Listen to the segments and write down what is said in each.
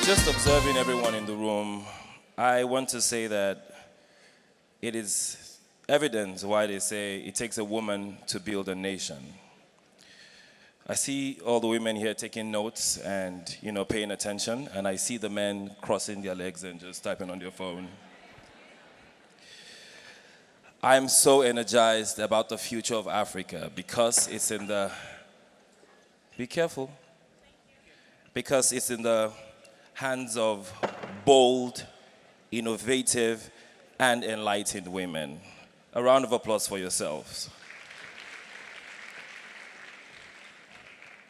Just observing everyone in the room, I want to say that it is evident why they say it takes a woman to build a nation. I see all the women here taking notes and, paying attention, and I see the men crossing their legs and just typing on their phone. I'm so energized about the future of Africa because it's in the, be careful, because it's in the hands of bold, innovative, and enlightened women. A round of applause for yourselves.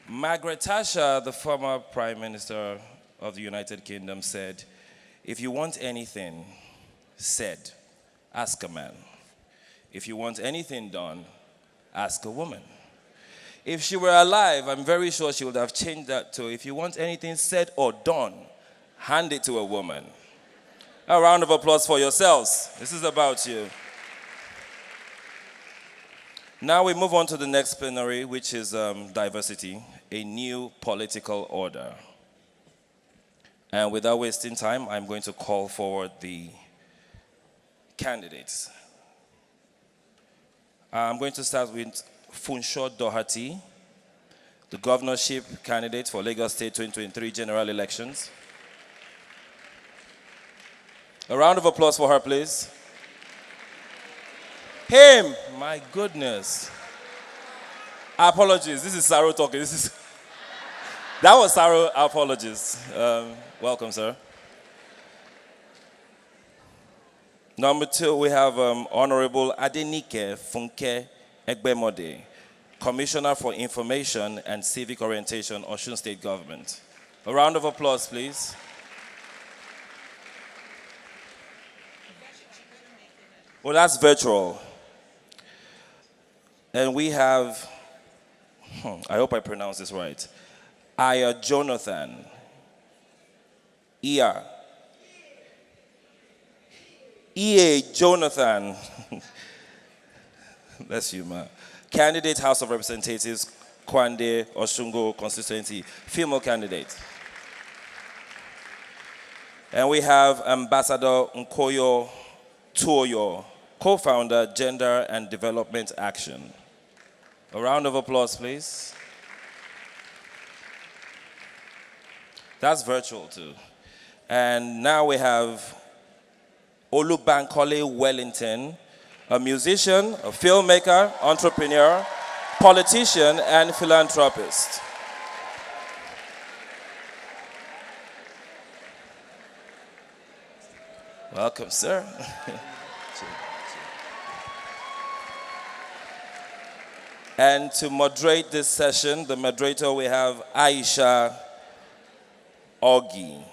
Margaret Thatcher, the former Prime Minister of the United Kingdom, said, "If you want anything said, ask a man. If you want anything done, ask a woman." If she were alive, I'm very sure she would have changed that to, "If you want anything said or done, hand it to a woman." A round of applause for yourselves. This is about you. Now we move on to the next plenary, which is diversity, a new political order. And without wasting time, I'm going to call forward the candidates. I'm going to start with Funsho Doherty, the governorship candidate for Lagos State 2023 general elections. A round of applause for her, please. Him, my goodness. Apologies, this is Saro talking. That was Saro, apologies. Welcome, sir. Number 2, we have Honorable Adenike Funke Egbemode, Commissioner for Information and Civic Orientation, Osun State Government. A round of applause, please. Well, that's virtual. And we have, I hope I pronounce this right, Aya Jonathan. Ia Jonathan. Bless you, man. Candidate, House of Representatives, Kwande Osungo constituency, female candidate. And we have Ambassador Nkoyo Tuoyo, co-founder, Gender and Development Action. A round of applause, please. That's virtual too. And now we have Olubankole Wellington, a musician, a filmmaker, entrepreneur, politician, and philanthropist. Welcome, sir. And to moderate this session, the moderator, we have Aisha Augie.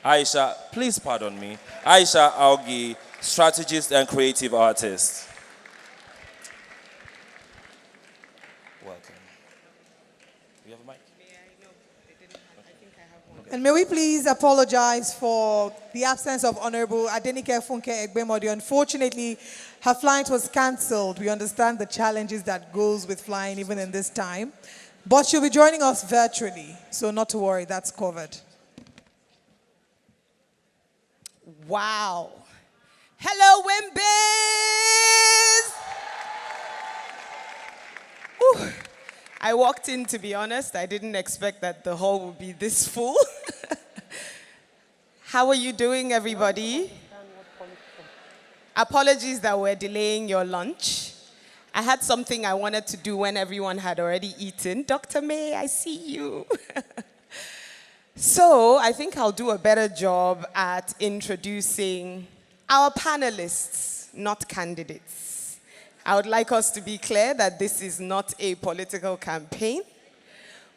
Aisha, please pardon me. Aisha Augie, strategist and creative artist. Welcome. Do you have a mic? And may we please apologize for the absence of Honorable Adenike Funke Egbemode. Unfortunately, her flight was cancelled. We understand the challenges that goes with flying even in this time. But she'll be joining us virtually, so not to worry, that's covered. Wow. Hello, Wimbys! Ooh. I walked in, to be honest. I didn't expect that the hall would be this full. How are you doing, everybody? Apologies that we're delaying your lunch. I had something I wanted to do when everyone had already eaten. Dr. May, I see you. So I think I'll do a better job at introducing our panelists, not candidates. I would like us to be clear that this is not a political campaign.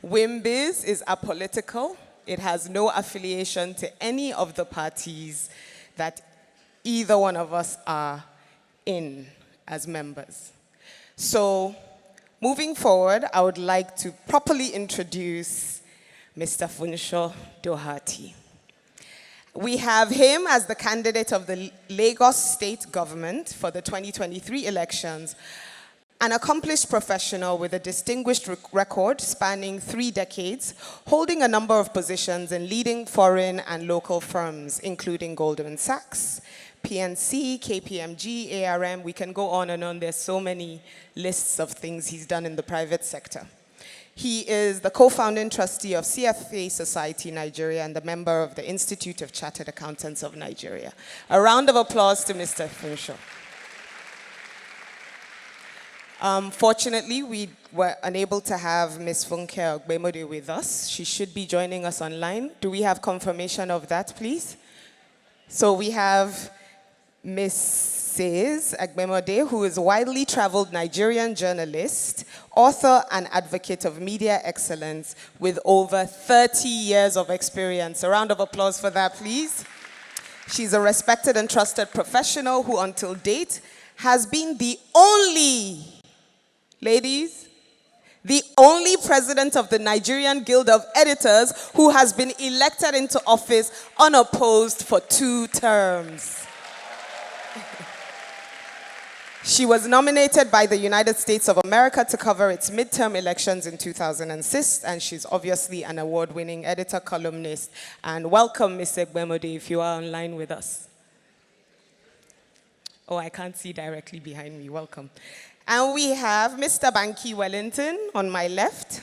Wimbiz is apolitical. It has no affiliation to any of the parties that either one of us are in as members. So moving forward, I would like to properly introduce Mr. Funsho Doherty. We have him as the candidate of the Lagos State government for the 2023 elections. An accomplished professional with a distinguished record spanning 3 decades, holding a number of positions in leading foreign and local firms, including Goldman Sachs, PNC, KPMG, ARM. We can go on and on. There's so many lists of things he's done in the private sector. He is the co-founding trustee of CFA Society Nigeria and the member of the Institute of Chartered Accountants of Nigeria. A round of applause to Mr. Funsho. Fortunately, we were unable to have Ms. Funke Ogbemode with us. She should be joining us online. Do we have confirmation of that, please? So we have Mrs. Ogbemode, who is a widely traveled Nigerian journalist, author and advocate of media excellence with over 30 years of experience. A round of applause for that, please. She's a respected and trusted professional who, until date, has been the only, ladies, the only president of the Nigerian Guild of Editors who has been elected into office unopposed for 2 terms. She was nominated by the United States of America to cover its midterm elections in 2006, and she's obviously an award-winning editor, columnist. And welcome, Ms. Ogbemode, if you are online with us. Oh, I can't see directly behind me. Welcome. And we have Mr. Banky Wellington on my left.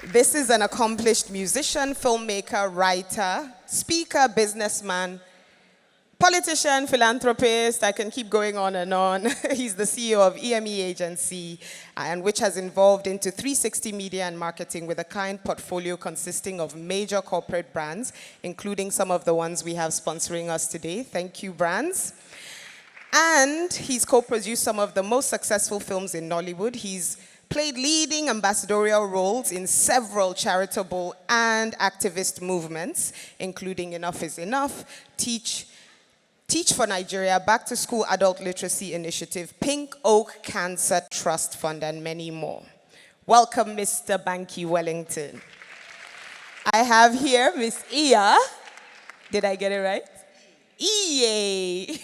This is an accomplished musician, filmmaker, writer, speaker, businessman, politician, philanthropist. I can keep going on and on. He's the CEO of EME Agency, and which has evolved into 360 Media and Marketing with a client portfolio consisting of major corporate brands, including some of the ones we have sponsoring us today. Thank you, brands. And he's co-produced some of the most successful films in Nollywood. He's played leading ambassadorial roles in several charitable and activist movements, including Enough is Enough, Teach for Nigeria, Back to School Adult Literacy Initiative, Pink Oak Cancer Trust Fund, and many more. Welcome, Mr. Banky Wellington. I have here Miss Iya. Did I get it right? Iye.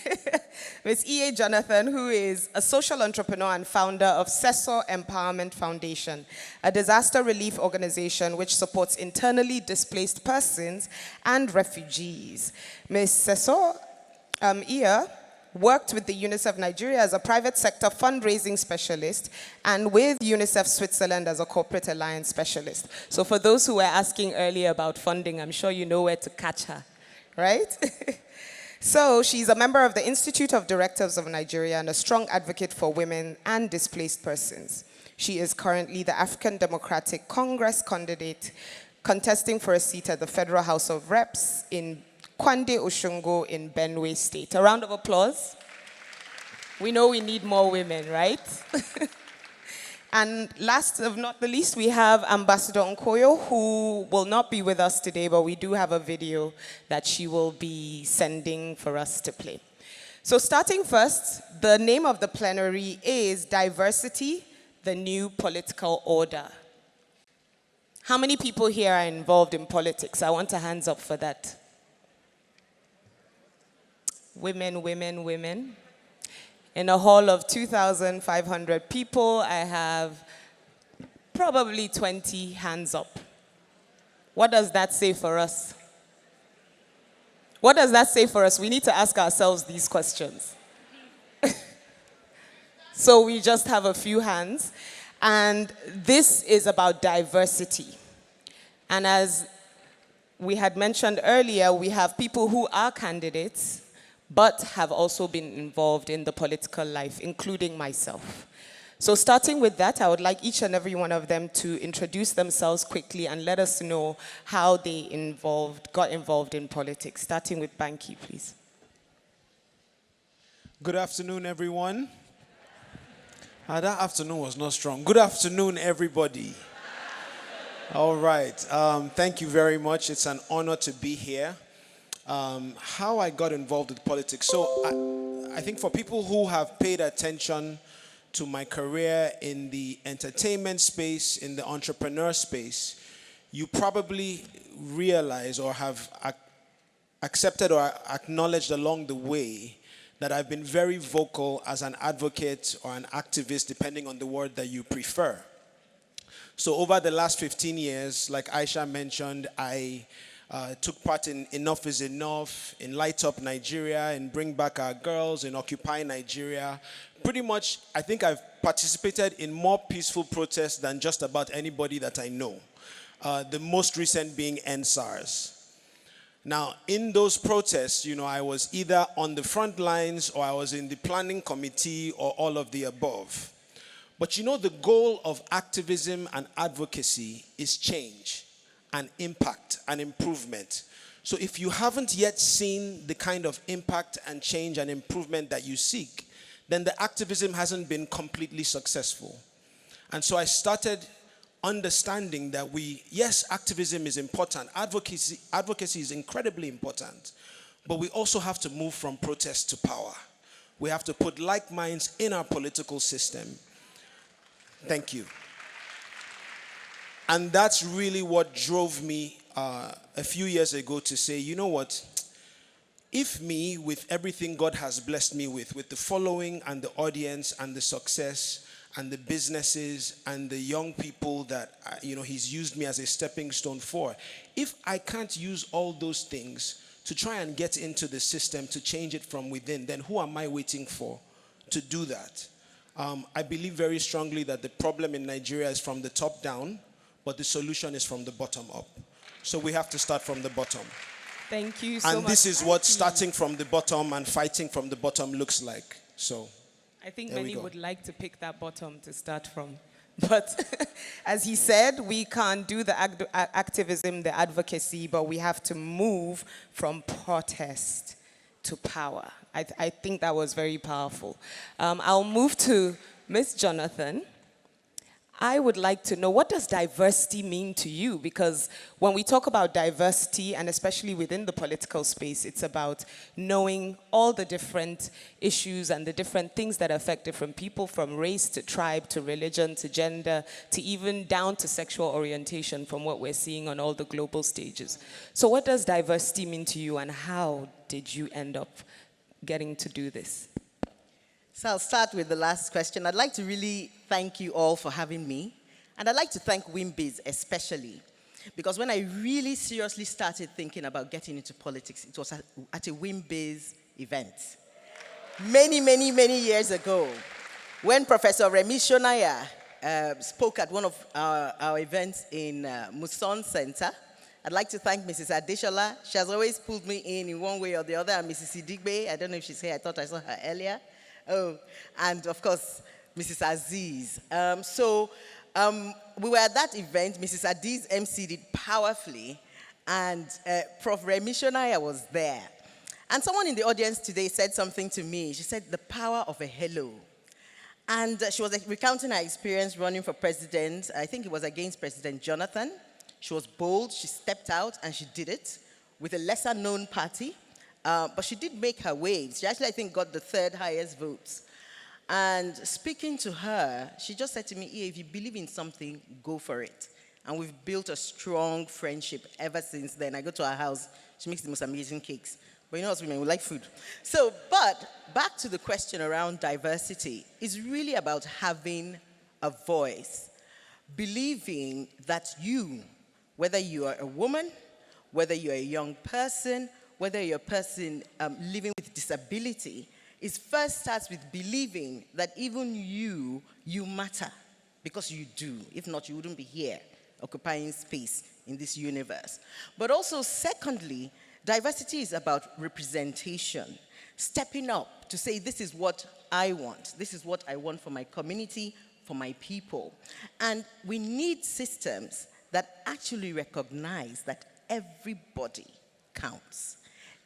Ms. Iye Jonathan, who is a social entrepreneur and founder of Sesor Empowerment Foundation, a disaster relief organization which supports internally displaced persons and refugees. Ms. Sesor Iye worked with the UNICEF Nigeria as a private sector fundraising specialist and with UNICEF Switzerland as a corporate alliance specialist. So for those who were asking earlier about funding, I'm sure you know where to catch her, right? So she's a member of the Institute of Directors of Nigeria and a strong advocate for women and displaced persons. She is currently the African Democratic Congress candidate contesting for a seat at the Federal House of Reps in Kwande Oshungo in Benue State. A round of applause. We know we need more women, right? And last but not the least, we have Ambassador Nkoyo, who will not be with us today, but we do have a video that she will be sending for us to play. So starting first, the name of the plenary is Diversity, the New Political Order. How many people here are involved in politics? I want a hands up for that. Women, women, women. In a hall of 2,500 people, I have probably 20 hands up. What does that say for us? What does that say for us? We need to ask ourselves these questions. So we just have a few hands. And this is about diversity. And as we had mentioned earlier, we have people who are candidates, but have also been involved in the political life, including myself. So starting with that, I would like each and every one of them to introduce themselves quickly and let us know how they got involved in politics. Starting with Banky, please. Good afternoon, everyone. That afternoon was not strong. Good afternoon, everybody. All right. Thank you very much. It's an honor to be here. How I got involved with politics. So I think for people who have paid attention to my career in the entertainment space, in the entrepreneur space, you probably realize or have accepted or acknowledged along the way that I've been very vocal as an advocate or an activist, depending on the word that you prefer. So over the last 15 years, like Aisha mentioned, I took part in Enough is Enough, in Light Up Nigeria, in Bring Back Our Girls, in Occupy Nigeria. Pretty much, I think I've participated in more peaceful protests than just about anybody that I know. The most recent being NSARS. Now, in those protests, I was either on the front lines or I was in the planning committee or all of the above. But the goal of activism and advocacy is change and impact and improvement. So if you haven't yet seen the kind of impact and change and improvement that you seek, then the activism hasn't been completely successful. And so I started understanding that yes, activism is important. Advocacy is incredibly important. But we also have to move from protest to power. We have to put like minds in our political system. Thank you. And that's really what drove me a few years ago to say, you know what? If me, with everything God has blessed me with the following and the audience and the success and the businesses and the young people that, he's used me as a stepping stone for, if I can't use all those things to try and get into the system to change it from within, then who am I waiting for to do that? I believe very strongly that the problem in Nigeria is from the top down, but the solution is from the bottom up. So we have to start from the bottom. Thank you so much. And this is what starting from the bottom and fighting from the bottom looks like. So I think there we many go. would like to pick that bottom to start from. But as he said, we can't do the activism, the advocacy, but we have to move from protest to power. I think that was very powerful. I'll move to Ms. Jonathan. I would like to know, what does diversity mean to you? Because when we talk about diversity, and especially within the political space, it's about knowing all the different issues and the different things that affect different people, from race to tribe to religion to gender to even down to sexual orientation, from what we're seeing on all the global stages. So what does diversity mean to you, and how did you end up getting to do this? So I'll start with the last question. I'd like to really thank you all for having me. And I'd like to thank WIMBIZ especially. Because when I really seriously started thinking about getting into politics, it was at a WIMBIZ event. Many, many, many years ago, when Professor Remi Shonaya spoke at one of our events in Muson Center. I'd like to thank Mrs. Adeshola. She has always pulled me in one way or the other. And Mrs. Idigbe, I don't know if she's here. I thought I saw her earlier. Oh, and of course, Mrs. Aziz. We were at that event. Mrs. Aziz emceed it powerfully, and Prof. Remi Shonaya was there. And someone in the audience today said something to me. She said, the power of a hello. And she was recounting her experience running for president. I think it was against President Jonathan. She was bold. She stepped out, and she did it with a lesser-known party. But she did make her waves. She actually, I think, got the third highest votes. And speaking to her, she just said to me, if you believe in something, go for it. And we've built a strong friendship ever since then. I go to her house. She makes the most amazing cakes. But you know us women, we like food. So, but back to the question around diversity. It's really about having a voice. Believing that you, whether you are a woman, whether you're a young person, whether you're a person living with disability, it first starts with believing that even you matter, because you do. If not, you wouldn't be here occupying space in this universe. But also, secondly, diversity is about representation, stepping up to say, this is what I want. This is what I want for my community, for my people. And we need systems that actually recognize that everybody counts.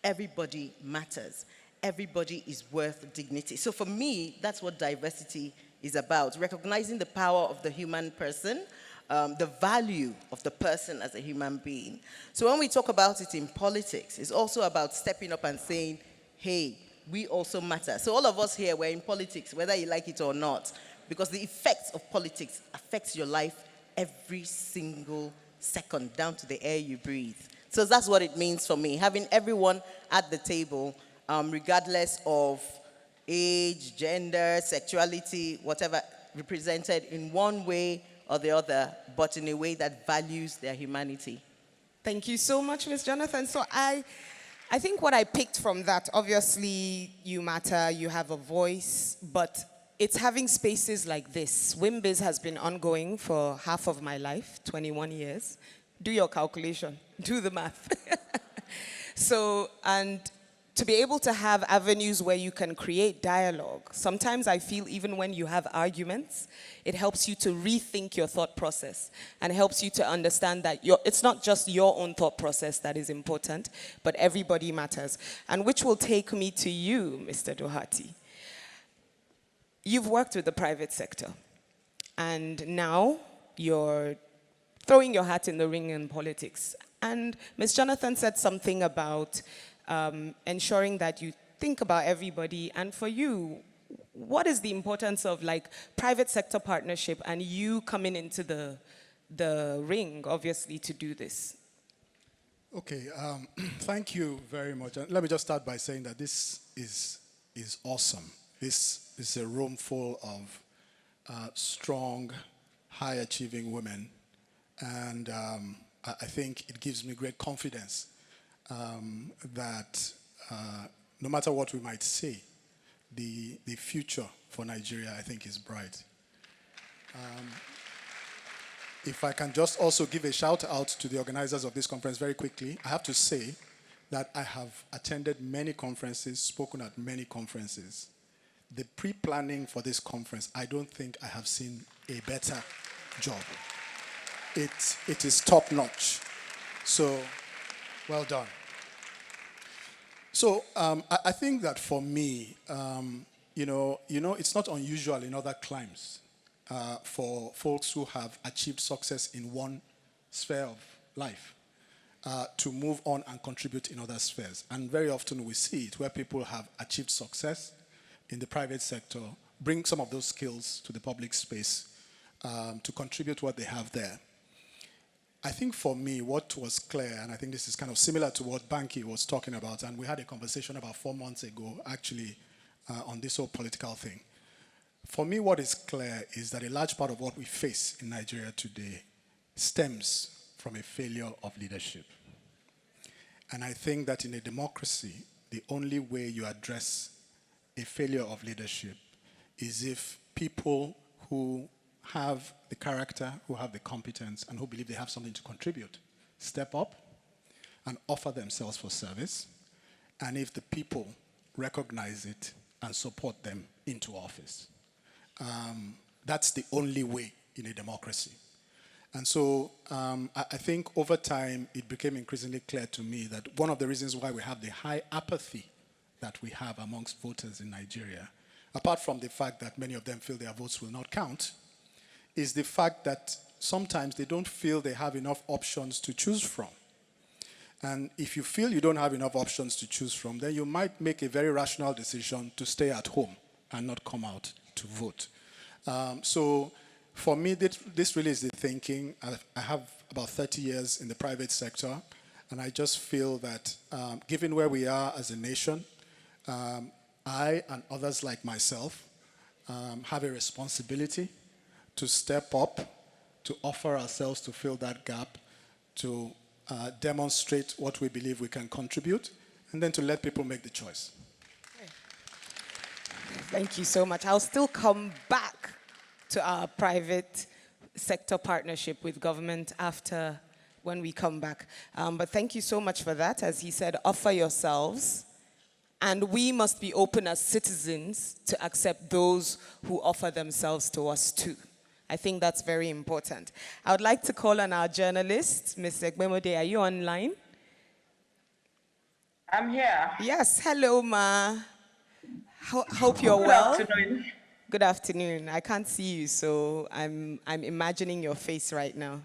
Everybody matters. Everybody is worth dignity. So for me, that's what diversity is about, recognizing the power of the human person, the value of the person as a human being. So when we talk about it in politics, it's also about stepping up and saying, hey, we also matter. So all of us here, we're in politics, whether you like it or not, because the effects of politics affects your life every single second, down to the air you breathe. So that's what it means for me, having everyone at the table, regardless of age, gender, sexuality, whatever, represented in one way or the other, but in a way that values their humanity. Thank you so much, Ms. Jonathan. So I think what I picked from that, obviously you matter, you have a voice, but it's having spaces like this. WIMBIZ has been ongoing for half of my life, 21 years. Do your calculation, do the math. So, and to be able to have avenues where you can create dialogue. Sometimes I feel even when you have arguments, it helps you to rethink your thought process and helps you to understand that it's not just your own thought process that is important, but everybody matters. And which will take me to you, Mr. Doherty. You've worked with the private sector, and now you're throwing your hat in the ring in politics. And Ms. Jonathan said something about ensuring that you think about everybody. And for you, what is the importance of like private sector partnership and you coming into the ring, obviously, to do this? Okay, thank you very much. And let me just start by saying that this is awesome. This is a room full of strong, high-achieving women. And I think it gives me great confidence that no matter what we might say, the future for Nigeria, I think, is bright. If I can just also give a shout out to the organizers of this conference very quickly, I have to say that I have attended many conferences, spoken at many conferences. The pre-planning for this conference, I don't think I have seen a better job. It is top-notch. So, well done. So, I think that for me, it's not unusual in other climes for folks who have achieved success in one sphere of life to move on and contribute in other spheres. And very often we see it where people have achieved success in the private sector, bring some of those skills to the public space to contribute what they have there. I think for me, what was clear, and I think this is kind of similar to what Banky was talking about, and we had a conversation about 4 months ago, actually, on this whole political thing. For me, what is clear is that a large part of what we face in Nigeria today stems from a failure of leadership. And I think that in a democracy, the only way you address a failure of leadership is if people who have the character, who have the competence, and who believe they have something to contribute, step up and offer themselves for service, and if the people recognize it and support them into office. That's the only way in a democracy. And so I think over time, it became increasingly clear to me that one of the reasons why we have the high apathy that we have amongst voters in Nigeria, apart from the fact that many of them feel their votes will not count, is the fact that sometimes they don't feel they have enough options to choose from. And if you feel you don't have enough options to choose from, then you might make a very rational decision to stay at home and not come out to vote. So for me, this really is the thinking. I have about 30 years in the private sector, and I just feel that given where we are as a nation, I and others like myself have a responsibility to step up, to offer ourselves to fill that gap, to demonstrate what we believe we can contribute, and then to let people make the choice. Thank you so much. I'll still come back to our private sector partnership with government after when we come back. But thank you so much for that. As he said, offer yourselves. And we must be open as citizens to accept those who offer themselves to us too. I think that's very important. I would like to call on our journalist, Ms. Egbemode. Are you online? I'm here. Yes, hello, ma. Hope you're well. Good afternoon. Good afternoon. I can't see you, so I'm imagining your face right now.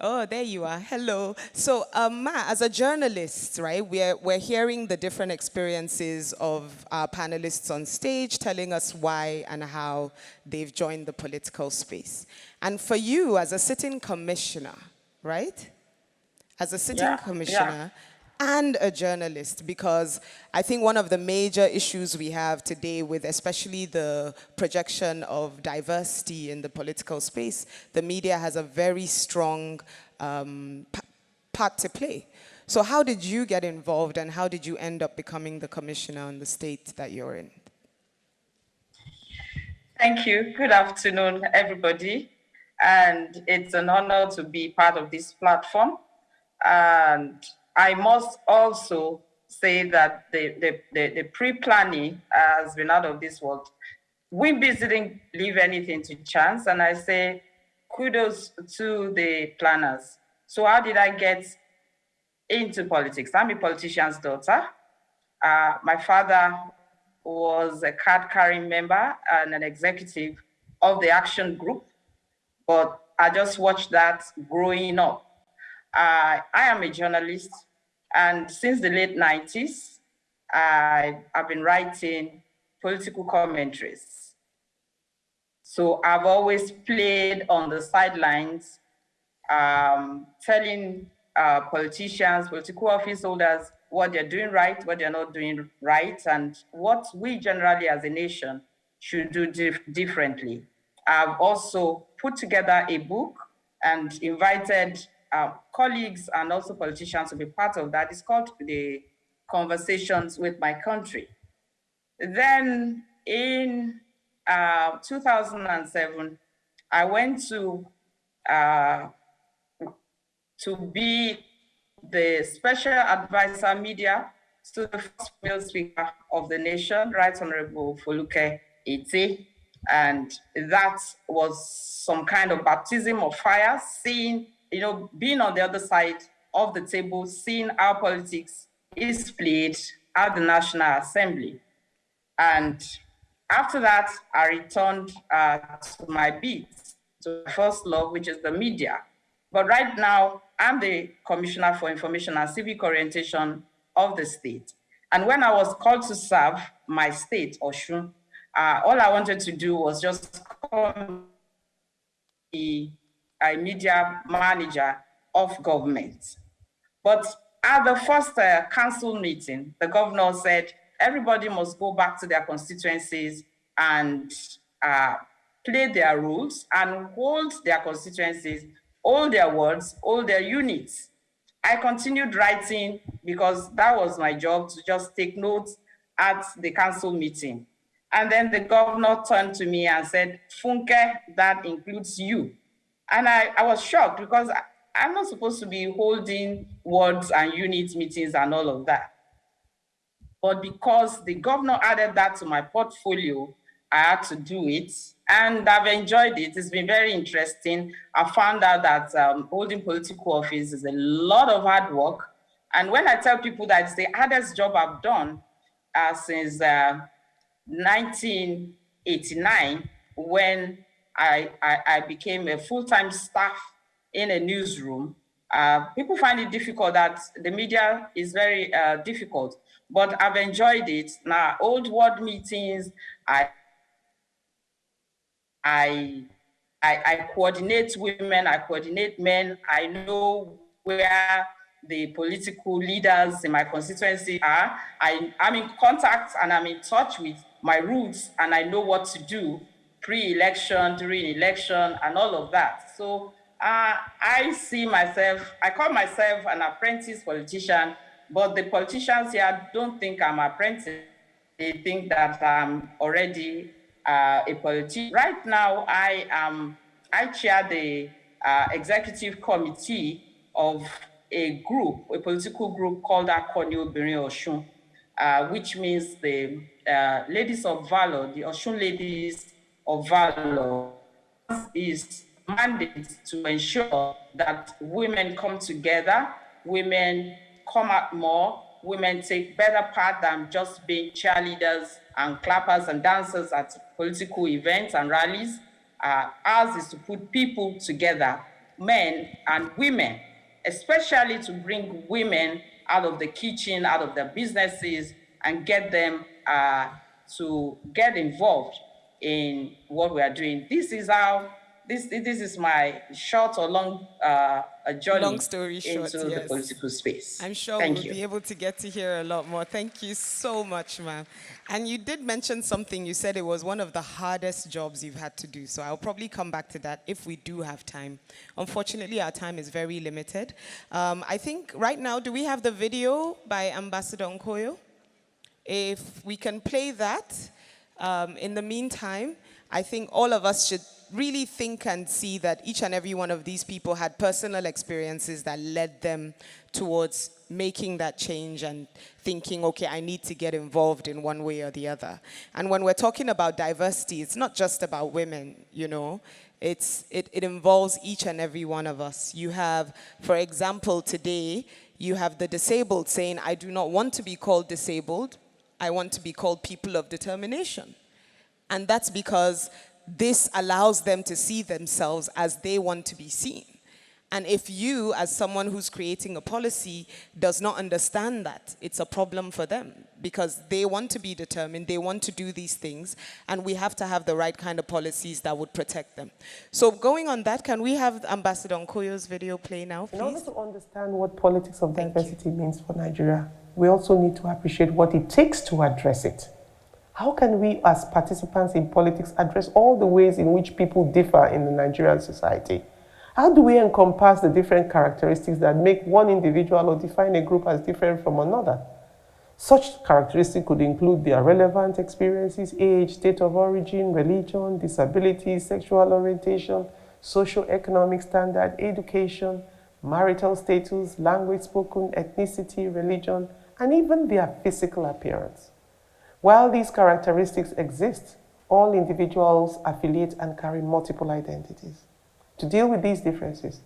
Oh, there you are. Hello. So, Ma, as a journalist, right, we're hearing the different experiences of our panelists on stage, telling us why and how they've joined the political space. And for you, as a sitting commissioner, right? As a sitting commissioner, and a journalist, because I think one of the major issues we have today with especially the projection of diversity in the political space, the media has a very strong part to play. So how did you get involved and how did you end up becoming the commissioner in the state that you're in? Thank you. Good afternoon, everybody. And it's an honor to be part of this platform. And I must also say that the pre-planning has been out of this world. WIMBIS didn't leave anything to chance, and I say kudos to the planners. So how did I get into politics? I'm a politician's daughter. My father was a card-carrying member and an executive of the Action Group, but I just watched that growing up. I am a journalist, and since the late 90s, I've been writing political commentaries. So I've always played on the sidelines, telling politicians, political office holders, what they're doing right, what they're not doing right, and what we generally as a nation should do differently. I've also put together a book and invited colleagues and also politicians to be part of that. It's called The Conversations with My Country. Then in 2007, I went to be the special advisor media to the first female speaker of the nation, Right Honorable Foluke Ete. And that was some kind of baptism of fire, seeing, being on the other side of the table, seeing how politics is played at the National Assembly. And after that, I returned to my beat, to my first love, which is the media. But right now, I'm the Commissioner for Information and Civic Orientation of the state. And when I was called to serve my state, Osun, all I wanted to do was just be a media manager of government. But at the first council meeting, the governor said, everybody must go back to their constituencies and play their roles and hold their constituencies, all their words, all their units. I continued writing because that was my job, to just take notes at the council meeting. And then the governor turned to me and said, Funke, that includes you. And I was shocked because I'm not supposed to be holding words and unit meetings and all of that. But because the governor added that to my portfolio, I had to do it. And I've enjoyed it. It's been very interesting. I found out that holding political office is a lot of hard work. And when I tell people that it's the hardest job I've done since 1989, when I became a full-time staff in a newsroom, people find it difficult, that the media is very difficult, but I've enjoyed it. Now, old ward meetings, I coordinate women, I coordinate men. I know where the political leaders in my constituency are. I'm in contact and I'm in touch with my roots, and I know what to do pre-election, during election, and all of that. So I see myself, I call myself an apprentice politician, but the politicians here don't think I'm an apprentice. They think that I'm already a politician. Right now, I chair the executive committee of a group, a political group called Akoni Obìnrin Ọ̀ṣun, which means the Ladies of Valor, the Osun Ladies of Valor, is mandate to ensure that women come together, women come out more, women take better part than just being cheerleaders and clappers and dancers at political events and rallies. Ours is to put people together, men and women, especially to bring women out of the kitchen, out of their businesses, and get them to get involved in what we are doing. This is how this is my short or long a journey Long story short, into the yes. political space. I'm sure Thank we'll you. be able to get to hear a lot more. Thank you so much, ma'am. And you did mention something. You said it was one of the hardest jobs you've had to do. So I'll probably come back to that if we do have time. Unfortunately, our time is very limited. I think right now, do we have the video by Ambassador Nkoyo? If we can play that, in the meantime, I think all of us should really think and see that each and every one of these people had personal experiences that led them towards making that change and thinking, okay, I need to get involved in one way or the other. And when we're talking about diversity, it's not just about women, you know. It involves each and every one of us. You have, for example, today, you have the disabled saying, I do not want to be called disabled. I want to be called people of determination. And that's because this allows them to see themselves as they want to be seen. And if you, as someone who's creating a policy, does not understand that, it's a problem for them because they want to be determined, they want to do these things, and we have to have the right kind of policies that would protect them. So going on that, can we have Ambassador Nkoyo's video play now, please? In order to understand what politics of diversity means for Nigeria, we also need to appreciate what it takes to address it. How can we, as participants in politics, address all the ways in which people differ in the Nigerian society? How do we encompass the different characteristics that make one individual or define a group as different from another? Such characteristics could include their relevant experiences, age, state of origin, religion, disability, sexual orientation, socio-economic standard, education, marital status, language spoken, ethnicity, religion, and even their physical appearance. While these characteristics exist, all individuals affiliate and carry multiple identities. To deal with these differences,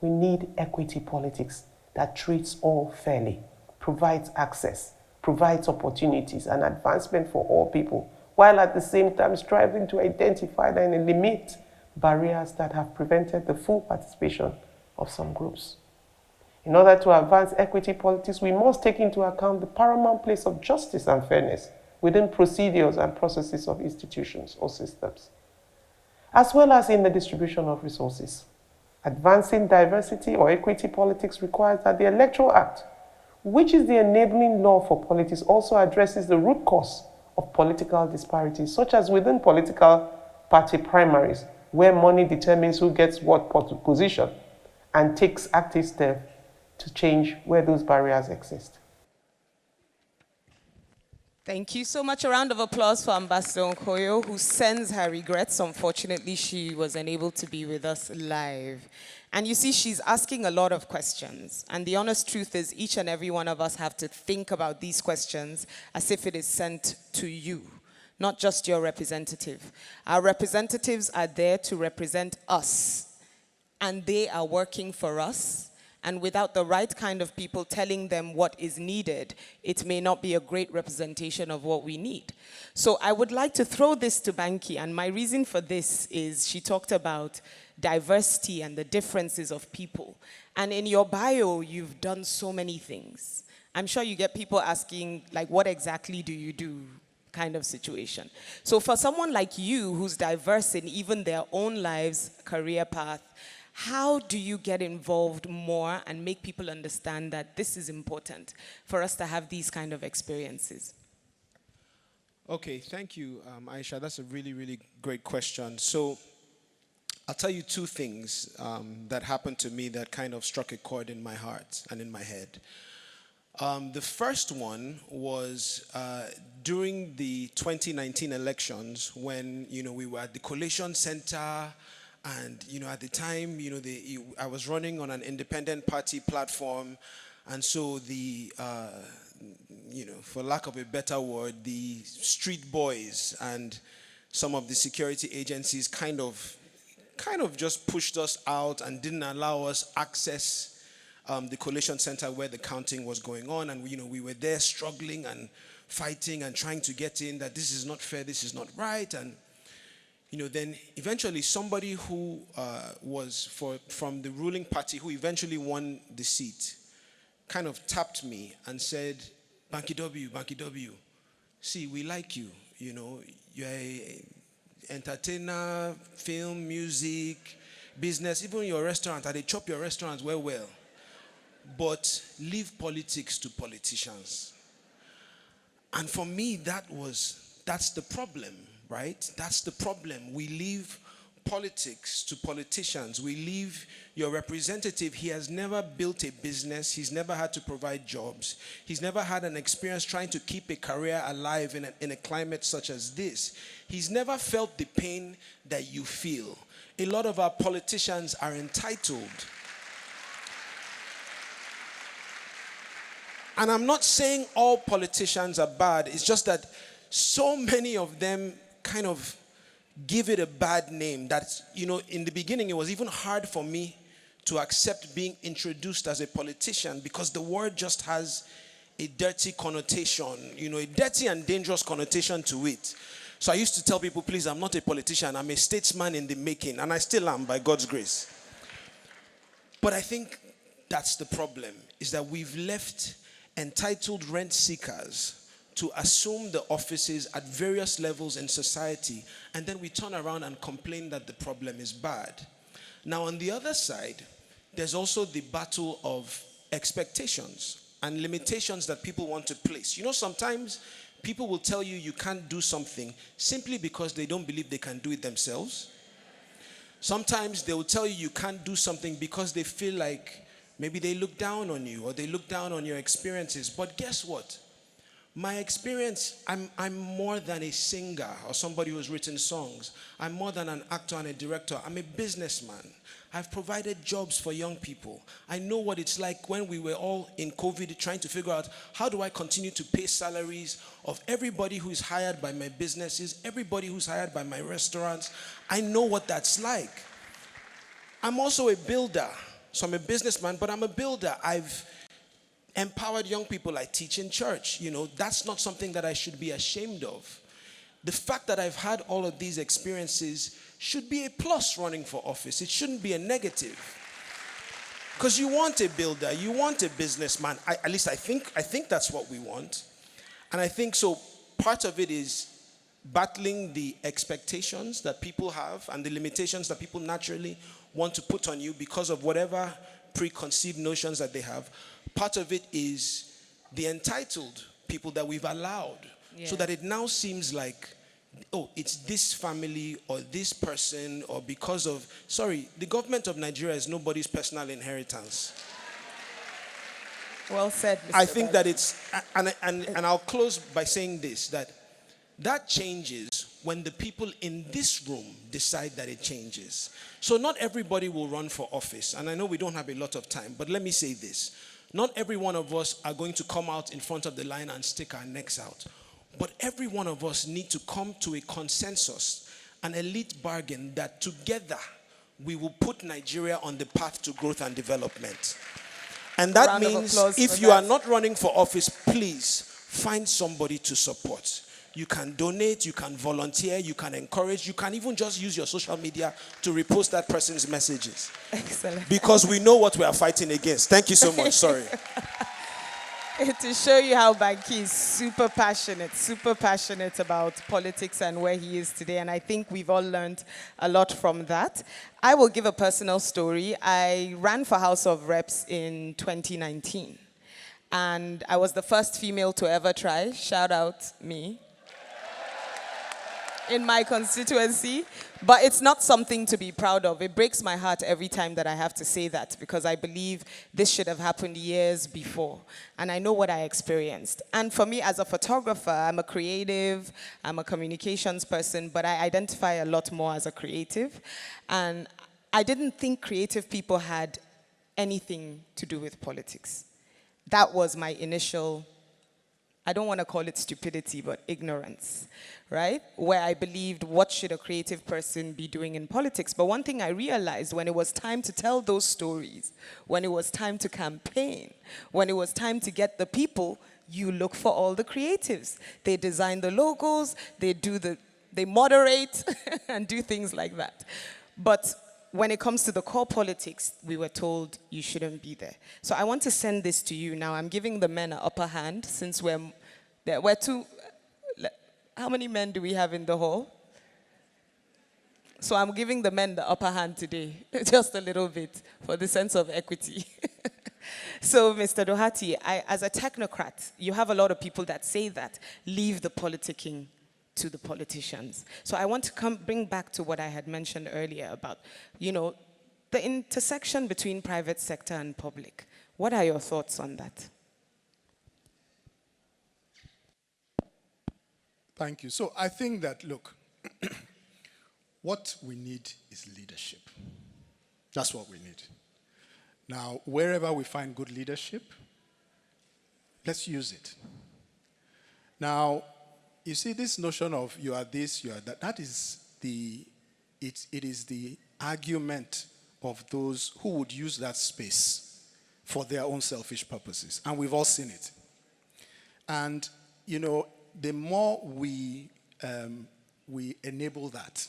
we need equity politics that treats all fairly, provides access, provides opportunities and advancement for all people, while at the same time striving to identify and eliminate barriers that have prevented the full participation of some groups. In order to advance equity politics, we must take into account the paramount place of justice and fairness within procedures and processes of institutions or systems, as well as in the distribution of resources. Advancing diversity or equity politics requires that the Electoral Act, which is the enabling law for politics, also addresses the root cause of political disparities, such as within political party primaries, where money determines who gets what position, and takes active steps to change where those barriers exist. Thank you so much. A round of applause for Ambassador Nkoyo, who sends her regrets. Unfortunately, she was unable to be with us live. And you see, she's asking a lot of questions. And the honest truth is, each and every one of us have to think about these questions as if it is sent to you, not just your representative. Our representatives are there to represent us, and they are working for us. And without the right kind of people telling them what is needed, it may not be a great representation of what we need. So I would like to throw this to Banky, and my reason for this is she talked about diversity and the differences of people. And in your bio, you've done so many things. I'm sure you get people asking, like, what exactly do you do? Kind of situation. So for someone like you, who's diverse in even their own lives, career path, how do you get involved more and make people understand that this is important for us to have these kind of experiences? Okay, thank you, Aisha. That's a really, really great question. So I'll tell you two things that happened to me that kind of struck a chord in my heart and in my head. The first one was during the 2019 elections when, we were at the Collation Center. And, at the time, I was running on an independent party platform. And so for lack of a better word, the street boys and some of the security agencies kind of just pushed us out and didn't allow us access the collation center where the counting was going on. And, we were there struggling and fighting and trying to get in, that this is not fair, this is not right. And then eventually somebody who was from the ruling party who eventually won the seat kind of tapped me and said, Banky W, see, we like you, you're entertainer, film, music, business, even your restaurant, and they chop your restaurant well. But leave politics to politicians. And for me, that's the problem, right? That's the problem. We leave politics to politicians. We leave your representative. He has never built a business. He's never had to provide jobs. He's never had an experience trying to keep a career alive in a climate such as this. He's never felt the pain that you feel. A lot of our politicians are entitled. And I'm not saying all politicians are bad. It's just that so many of them kind of give it a bad name that, in the beginning, it was even hard for me to accept being introduced as a politician because the word just has a dirty connotation, a dirty and dangerous connotation to it. So I used to tell people, please, I'm not a politician. I'm a statesman in the making, and I still am by God's grace. But I think that's the problem, is that we've left entitled rent seekers to assume the offices at various levels in society, and then we turn around and complain that the problem is bad. Now, on the other side, there's also the battle of expectations and limitations that people want to place. Sometimes people will tell you can't do something simply because they don't believe they can do it themselves. Sometimes they will tell you can't do something because they feel like maybe they look down on you or they look down on your experiences. But guess what? My experience, I'm more than a singer or somebody who's written songs. I'm more than an actor and a director. I'm a businessman. I've provided jobs for young people. I know what it's like when we were all in COVID trying to figure out how do I continue to pay salaries of everybody who is hired by my businesses, everybody who's hired by my restaurants. I know what that's like. I'm also a builder. So I'm a businessman, but I'm a builder. I've empowered young people. I teach in church. That's not something that I should be ashamed of. The fact that I've had all of these experiences should be a plus running for office. It shouldn't be a negative. Because you want a builder, you want a businessman. At least I think that's what we want. And I think so part of it is battling the expectations that people have and the limitations that people naturally want to put on you because of whatever preconceived notions that they have. Part of it is the entitled people that we've allowed, so that it now seems like, it's this family or this person or because of, the government of Nigeria is nobody's personal inheritance. Well said, Mr. I think Bad. that it's, and I'll close by saying this, that changes when the people in this room decide that it changes. So not everybody will run for office. And I know we don't have a lot of time, but let me say this. Not every one of us are going to come out in front of the line and stick our necks out. But every one of us need to come to a consensus, an elite bargain that together we will put Nigeria on the path to growth and development. And that means if you are not running for office, please find somebody to support. You can donate, you can volunteer, you can encourage, you can even just use your social media to repost that person's messages. Excellent. Because we know what we are fighting against. Thank you so much. Sorry. To show you how Banky is super passionate about politics and where he is today. And I think we've all learned a lot from that. I will give a personal story. I ran for House of Reps in 2019. And I was the first female to ever try. Shout out me. In my constituency, but it's not something to be proud of. It breaks my heart every time that I have to say that because I believe this should have happened years before. And I know what I experienced. And for me as a photographer, I'm a creative, I'm a communications person, but I identify a lot more as a creative. And I didn't think creative people had anything to do with politics. That was my initial, I don't want to call it stupidity, but ignorance, right? Where I believed, what should a creative person be doing in politics? But one thing I realized when it was time to tell those stories, when it was time to campaign, when it was time to get the people, you look for all the creatives. They design the logos, they moderate and do things like that. But when it comes to the core politics, we were told you shouldn't be there. So I want to send this to you now. I'm giving the men an upper hand since we're two. How many men do we have in the hall? So I'm giving the men the upper hand today, just a little bit, for the sense of equity. So, Mr. Doherty, as a technocrat, you have a lot of people that say that, leave the politicking to the politicians. So I want to bring back to what I had mentioned earlier about, the intersection between private sector and public. What are your thoughts on that? Thank you. So I think that, look, what we need is leadership. That's what we need. Now, wherever we find good leadership, let's use it. Now, you see this notion of you are this, you are that, that is it is the argument of those who would use that space for their own selfish purposes. And we've all seen it. And, the more we enable that,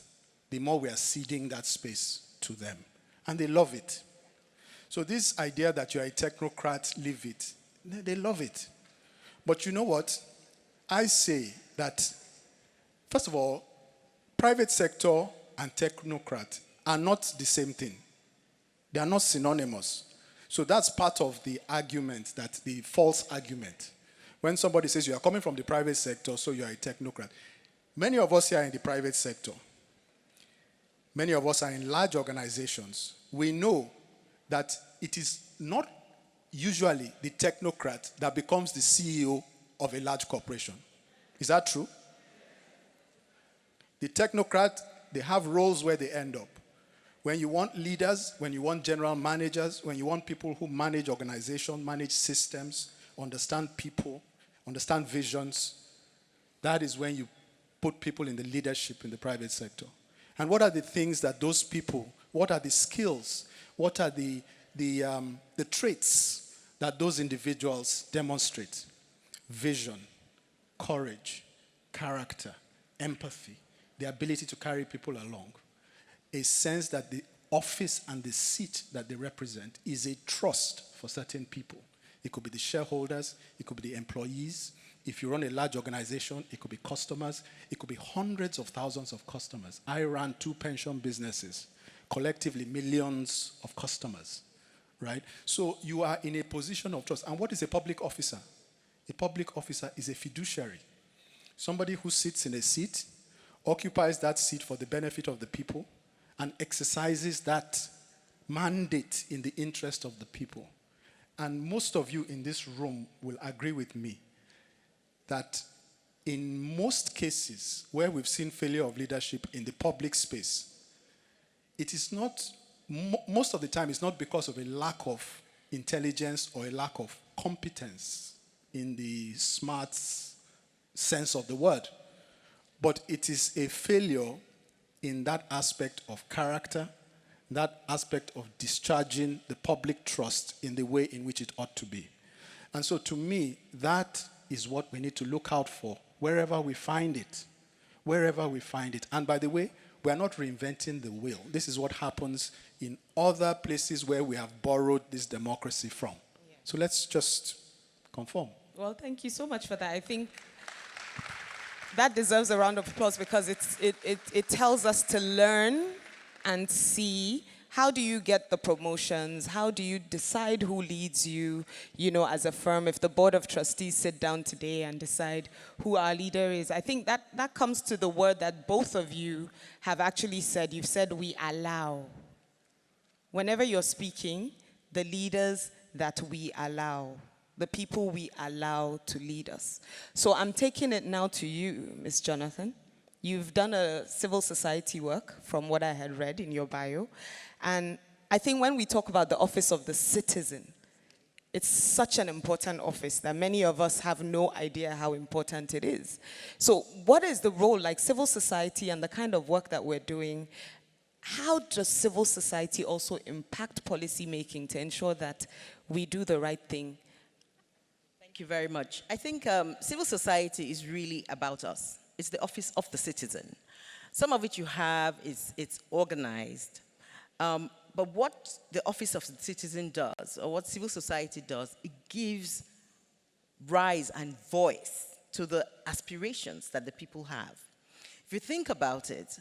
the more we are ceding that space to them. And they love it. So this idea that you're a technocrat, leave it. They love it. But you know what? I say that, first of all, private sector and technocrat are not the same thing. They are not synonymous. So that's part of the argument, the false argument. When somebody says you are coming from the private sector, so you are a technocrat. Many of us here are in the private sector. Many of us are in large organizations. We know that it is not usually the technocrat that becomes the CEO of a large corporation. Is that true? The technocrat, they have roles where they end up. When you want leaders, when you want general managers, when you want people who manage organizations, manage systems, understand people, understand visions, that is when you put people in the leadership in the private sector. And what are the things that those people, what are the skills, what are the traits that those individuals demonstrate? Vision, courage, character, empathy, the ability to carry people along. A sense that the office and the seat that they represent is a trust for certain people. It could be the shareholders, it could be the employees. If you run a large organization, it could be customers, it could be hundreds of thousands of customers. I ran 2 pension businesses, collectively millions of customers, right? So you are in a position of trust. And what is a public officer? A public officer is a fiduciary. Somebody who sits in a seat, occupies that seat for the benefit of the people, and exercises that mandate in the interest of the people. And most of you in this room will agree with me that in most cases where we've seen failure of leadership in the public space, it is not, most of the time, it's not because of a lack of intelligence or a lack of competence in the smart sense of the word, but it is a failure in that aspect of character, that aspect of discharging the public trust in the way in which it ought to be. And so to me, that is what we need to look out for wherever we find it. Wherever we find it. And by the way, we are not reinventing the wheel. This is what happens in other places where we have borrowed this democracy from. Yeah. So let's just conform. Well, thank you so much for that. I think that deserves a round of applause because it tells us to learn and see how do you get the promotions, how do you decide who leads you, as a firm. If the board of trustees sit down today and decide who our leader is, I think that comes to the word that both of you have actually said. You've said we allow. Whenever you're speaking, the leaders that we allow, the people we allow to lead us. So I'm taking it now to you, Ms. Jonathan. You've done a civil society work from what I had read in your bio. And I think when we talk about the office of the citizen, it's such an important office that many of us have no idea how important it is. So what is the role, like civil society and the kind of work that we're doing, how does civil society also impact policy making to ensure that we do the right thing? Thank you very much. I think civil society is really about us. It's the office of the citizen. Some of it you have it's organized. But what the office of the citizen does, or what civil society does, it gives rise and voice to the aspirations that the people have. If you think about it,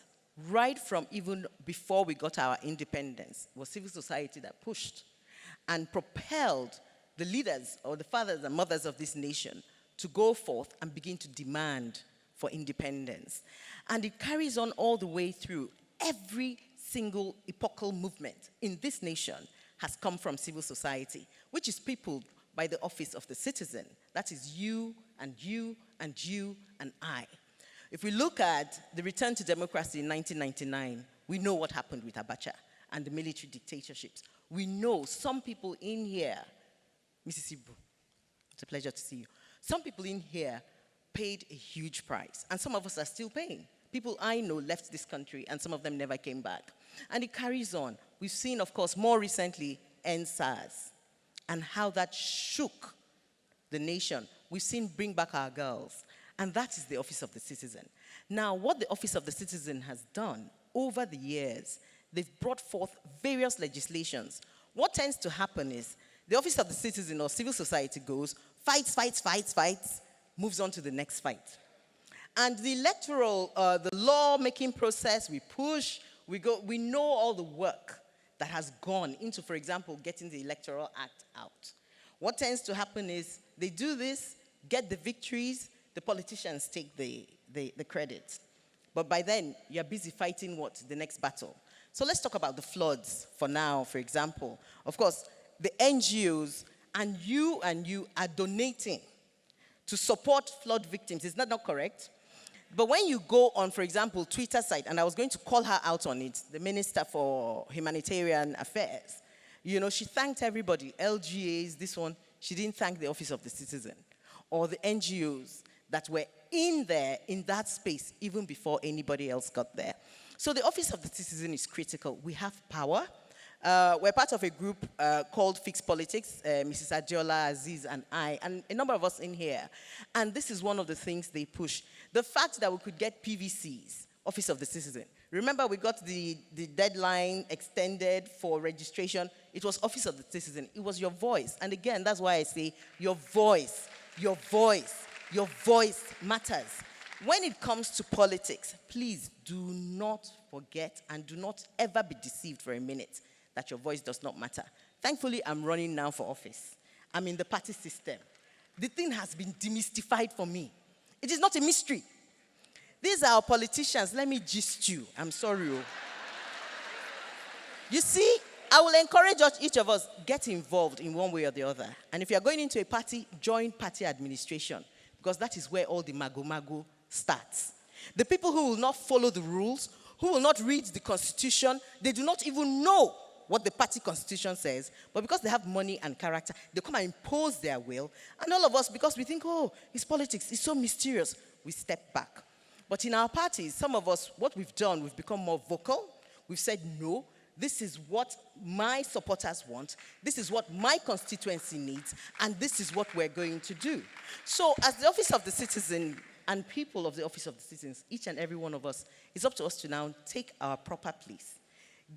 right from even before we got our independence, was civil society that pushed and propelled the leaders or the fathers and mothers of this nation to go forth and begin to demand for independence. And it carries on all the way through. Every single epochal movement in this nation has come from civil society, which is peopled by the office of the citizen. That is you and you and you and I. If we look at the return to democracy in 1999, we know what happened with Abacha and the military dictatorships. We know some people in here, Mrs. Ibu, it's a pleasure to see you. Some people in here paid a huge price, and some of us are still paying. People I know left this country, and some of them never came back. And it carries on. We've seen, of course, more recently, NSAS, and how that shook the nation. We've seen Bring Back Our Girls, and that is the Office of the Citizen. Now, what the Office of the Citizen has done over the years, they've brought forth various legislations. What tends to happen is the Office of the Citizen or civil society goes, fights, moves on to the next fight. And the electoral, the law-making process, we push, we know all the work that has gone into, for example, getting the Electoral Act out. What tends to happen is they do this, get the victories, the politicians take the credit. But by then, you're busy fighting what? The next battle. So let's talk about the floods for now, for example. Of course, the NGOs and you are donating to support flood victims. Is that not correct? But when you go on, for example, Twitter site, and I was going to call her out on it, the Minister for Humanitarian Affairs, you know, she thanked everybody, LGAs, this one. She didn't thank the Office of the Citizen or the NGOs that were in there, in that space, even before anybody else got there. So the Office of the Citizen is critical. We have power. We're part of a group called Fix Politics, Mrs. Adiola, Aziz, and I, and a number of us in here. And this is one of the things they push. The fact that we could get PVCs, Office of the Citizen. Remember, we got the deadline extended for registration. It was Office of the Citizen. It was your voice. And again, that's why I say your voice matters. When it comes to politics, please do not forget and do not ever be deceived for a minute that your voice does not matter. Thankfully, I'm running now for office. I'm in the party system. The thing has been demystified for me. It is not a mystery. These are our politicians. Let me gist you. I'm sorry. You see, I will encourage each of us, get involved in one way or the other. And if you're going into a party, join party administration, because that is where all the mago starts. The people who will not follow the rules, who will not read the constitution, they do not even know what the party constitution says, but because they have money and character, they come and impose their will. And all of us, because we think, oh, it's politics, it's so mysterious, we step back. But in our parties, some of us, what we've done, we've become more vocal. We've said, no, this is what my supporters want, this is what my constituency needs, and this is what we're going to do. So as the Office of the Citizen and people of the Office of the Citizens, each and every one of us, it's up to us to now take our proper place.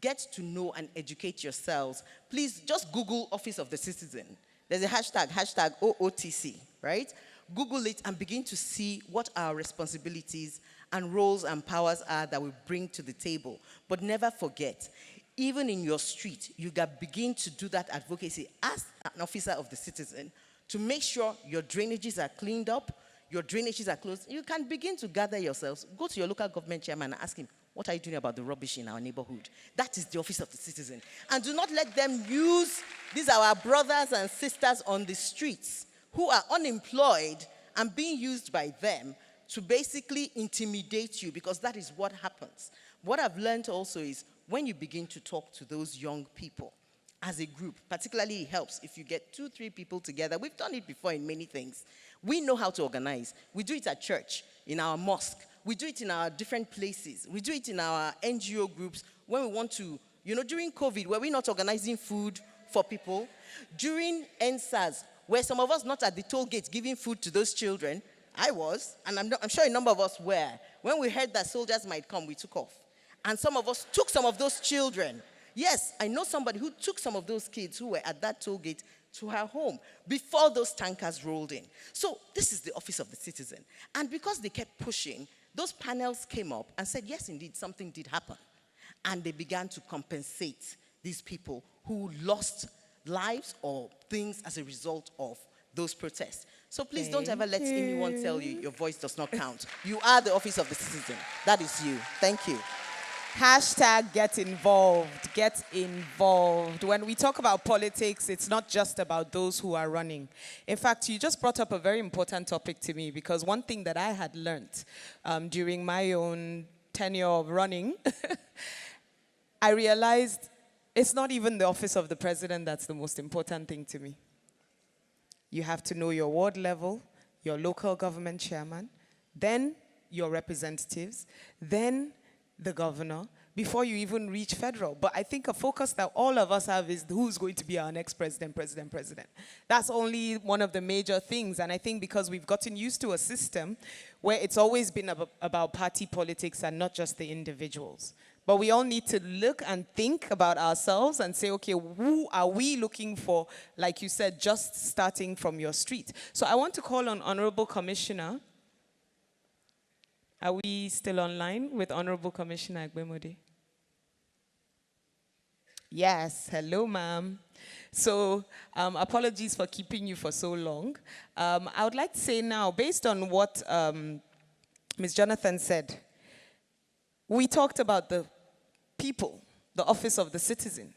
Get to know and educate yourselves. Please just Google Office of the Citizen. There's a hashtag OOTC, right? Google it and begin to see what our responsibilities and roles and powers are that we bring to the table. But never forget, even in your street, you got begin to do that advocacy as an officer of the citizen to make sure your drainages are cleaned up, your drainages are closed. You can begin to gather yourselves. Go to your local government chairman and ask him, what are you doing about the rubbish in our neighborhood? That is the Office of the Citizen. And do not let them use, these are our brothers and sisters on the streets who are unemployed and being used by them to basically intimidate you, because that is what happens. What I've learned also is when you begin to talk to those young people as a group, particularly it helps if you get 2-3 people together. We've done it before in many things. We know how to organize. We do it at church, in our mosque. We do it in our different places. We do it in our NGO groups when we want to, you know, during COVID, were we not organizing food for people? During NSAS, were some of us not at the toll gate giving food to those children? I was, and I'm sure a number of us were. When we heard that soldiers might come, we took off. And some of us took some of those children. Yes, I know somebody who took some of those kids who were at that toll gate to her home before those tankers rolled in. So this is the Office of the Citizen. And because they kept pushing, Those panels came up and said, yes, indeed, something did happen. And they began to compensate these people who lost lives or things as a result of those protests. So please don't ever let anyone tell you your voice does not count. You are the office of the citizen. That is you. Thank you. Hashtag get involved, get involved. When we talk about politics, it's not just about those who are running. In fact, you just brought up a very important topic to me, because one thing that I had learned during my own tenure of running, I realized it's not even the office of the president that's the most important thing to me. You have to know your ward level, your local government chairman, then your representatives, then the governor, before you even reach federal. But I think a focus that all of us have is who's going to be our next president. That's only one of the major things. And I think because we've gotten used to a system where it's always been about party politics and not just the individuals. But we all need to look and think about ourselves and say, okay, who are we looking for, like you said, just starting from your street. So I want to call on Honorable Commissioner. Are we still online with Honorable Commissioner Agbemode? Yes, hello, ma'am. So apologies for keeping you for so long. I would like to say now, based on what Ms. Jonathan said, we talked about the people, the office of the citizen.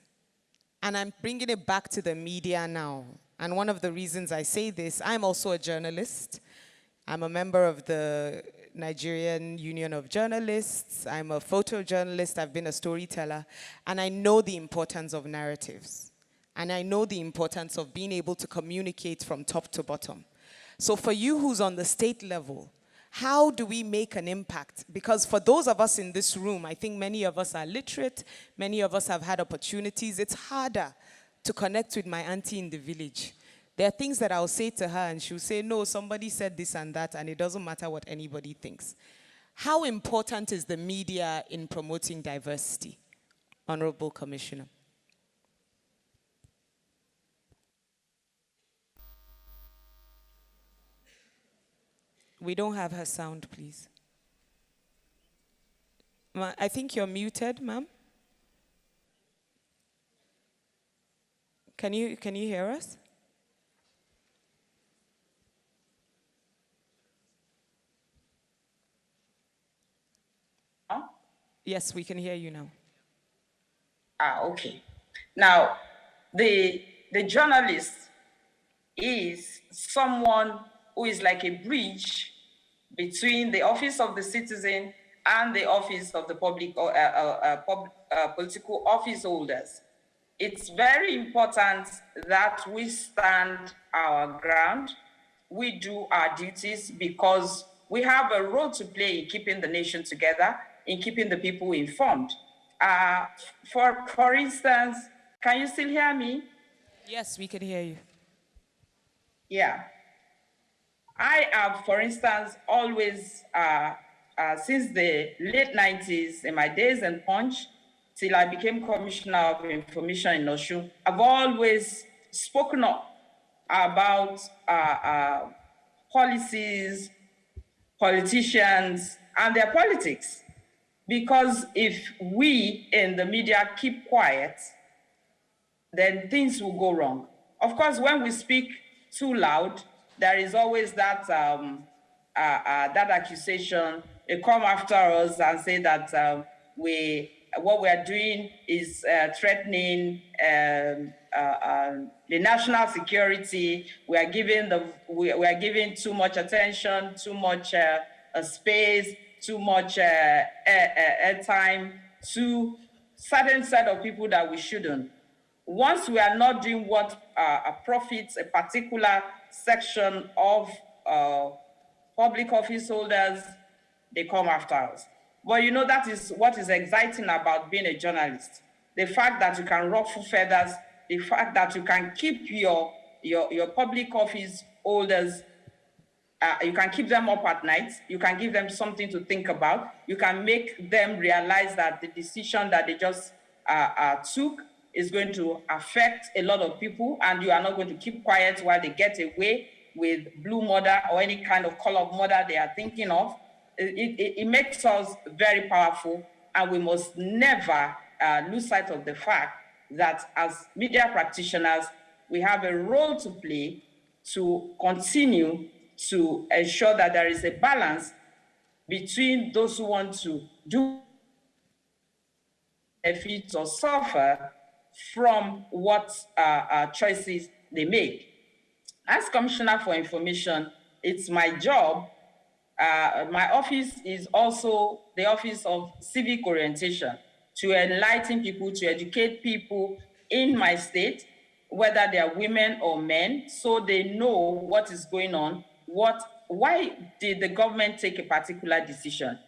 And I'm bringing it back to the media now. And one of the reasons I say this, I'm also a journalist. I'm a member of the Nigerian Union of Journalists. I'm a photojournalist. I've been a storyteller. And I know the importance of narratives. And I know the importance of being able to communicate from top to bottom. So for you who's on the state level, how do we make an impact? Because for those of us in this room, I think many of us are literate. Many of us have had opportunities. It's harder to connect with my auntie in the village. There are things that I'll say to her and she'll say, no, somebody said this and that, and it doesn't matter what anybody thinks. How important is the media in promoting diversity, Honorable Commissioner? We don't have her sound, please. I think you're muted, ma'am. Can you hear us? Yes, we can hear you now. Okay. Now, the journalist is someone who is like a bridge between the office of the citizen and the office of the public political office holders. It's very important that we stand our ground. We do our duties because we have a role to play in keeping the nation together, in keeping the people informed. For instance, can you still hear me? Yes, we can hear you. Yeah. I have, for instance, always, since the late 90s, in my days in Punch, till I became Commissioner of Information in Osun, I've always spoken up about policies, politicians, and their politics. Because if we in the media keep quiet, then things will go wrong. Of course, when we speak too loud, there is always that that accusation. They come after us and say that what we are doing is threatening the national security. We are giving too much attention, too much space, too much airtime to certain set of people that we shouldn't. Once we are not doing what profits a particular section of public office holders, they come after us. But you know, that is what is exciting about being a journalist. The fact that you can ruffle feathers, the fact that you can keep your public office holders, you can keep them up at night, you can give them something to think about, you can make them realize that the decision that they just took is going to affect a lot of people, and you are not going to keep quiet while they get away with blue murder or any kind of color of murder they are thinking of. it makes us very powerful, and we must never lose sight of the fact that as media practitioners, we have a role to play to continue to ensure that there is a balance between those who want to do benefit or suffer from what choices they make. As Commissioner for Information, it's my job. My office is also the Office of Civic Orientation, to enlighten people, to educate people in my state, whether they are women or men, so they know what is going on, why did the government take a particular decision,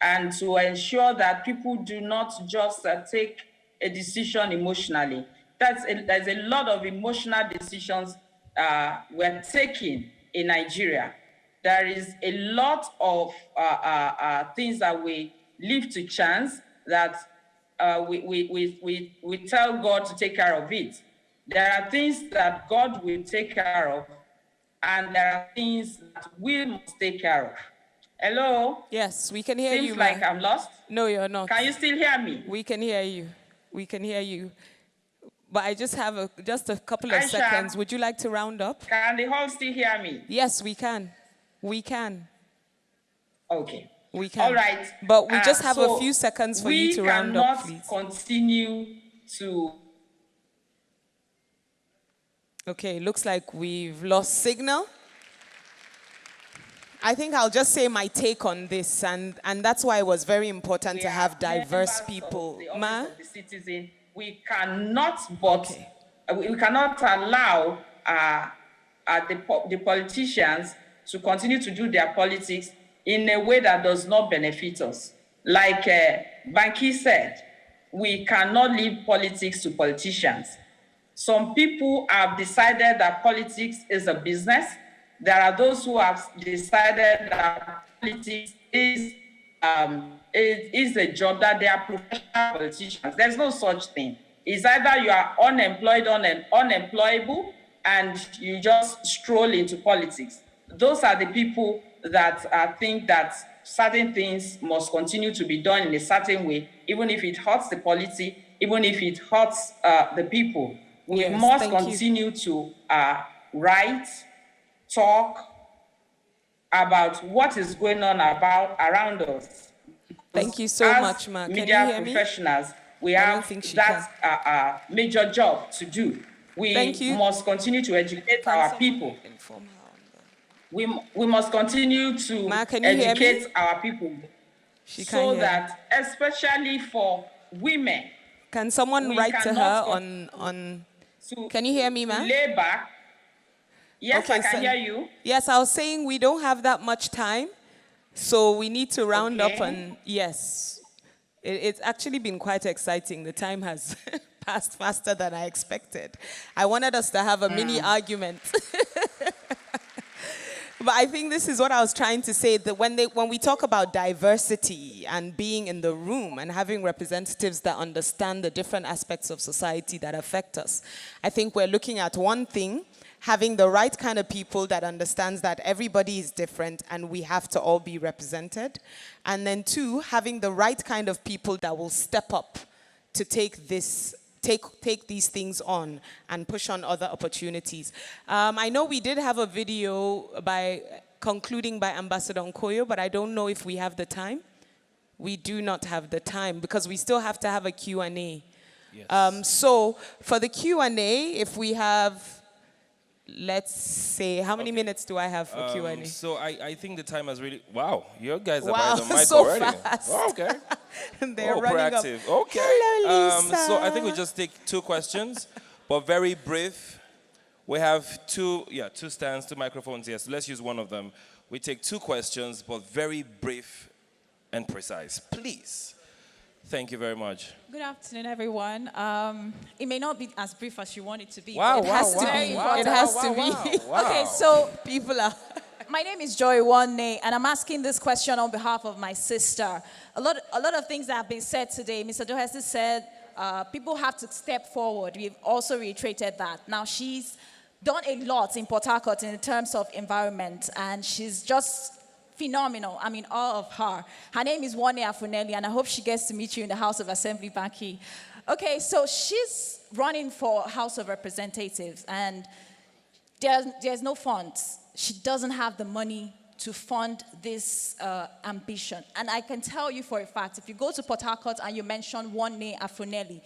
and to ensure that people do not just take a decision emotionally. There's a lot of emotional decisions we're taking in Nigeria. There is a lot of things that we leave to chance, that we tell God to take care of it. There are things that God will take care of, and there are things that we must take care of. Hello? Yes, we can hear you. Seems like I'm lost. No, you're not. Can you still hear me? We can hear you. We can hear you. But I just have just a couple of Aisha, seconds. Would you like to round up? Can the hall still hear me? Yes, we can. We can. Okay. We can. All right. But we just have so a few seconds for you to round up, please. We cannot continue to... Okay, looks like we've lost signal. I think I'll just say my take on this, and that's why it was very important to have diverse people. Ma? The citizen, we cannot, but we cannot allow the politicians to continue to do their politics in a way that does not benefit us. Like Banky said, we cannot leave politics to politicians. Some people have decided that politics is a business. There are those who have decided that politics is a job, that they are professional politicians. There's no such thing. It's either you are unemployed, unemployable, and you just stroll into politics. Those are the people that think that certain things must continue to be done in a certain way, even if it hurts the polity, even if it hurts the people. We must continue to write, talk about what is going on around us. Thank you so much, Ma. Can Media you hear professionals, we have that major job to do. We must continue to educate our people. We must continue to educate our people, so that, especially for women, can someone write to her on? Can you hear me, ma'am? Lay back. Yes, okay, I can hear you. Yes, I was saying we don't have that much time, so we need to round up. And yes, it's actually been quite exciting. The time has passed faster than I expected. I wanted us to have a mini argument. But I think this is what I was trying to say, that when we talk about diversity and being in the room and having representatives that understand the different aspects of society that affect us, I think we're looking at one thing, having the right kind of people that understands that everybody is different and we have to all be represented. And then two, having the right kind of people that will step up to take these things on and push on other opportunities. I know we did have a video concluding by Ambassador Nkoyo, but I don't know if we have the time. We do not have the time because we still have to have a Q&A. Yes. So for the Q&A, if we have, let's say, how many minutes do I have for Q&A? So I think the time has really, wow, you guys are wow, by the mic so already. Fast. Oh, okay. They're running proactive. Up. Okay. Hello, Lisa. So I think we just take 2 questions, but very brief. We have 2 stands, 2 microphones here, so let's use one of them. We take 2 questions, but very brief and precise. Please. Thank you very much. Good afternoon, everyone. It may not be as brief as you want it to be. Wow, but it has to be. Wow, it has to be. Wow. Okay, so people are. My name is Joy Wanne, and I'm asking this question on behalf of my sister. A lot of things that have been said today. Mr. Dohesi said people have to step forward. We've also reiterated that. Now, she's done a lot in Port Harcourt in terms of environment, and she's just phenomenal. I'm in awe of her. Her name is Wande Afuneli, and I hope she gets to meet you in the House of Assembly, Banky. Okay, so she's running for House of Representatives, and there's no funds. She doesn't have the money to fund this ambition. And I can tell you for a fact, if you go to Port Harcourt and you mention Wande Afuneli,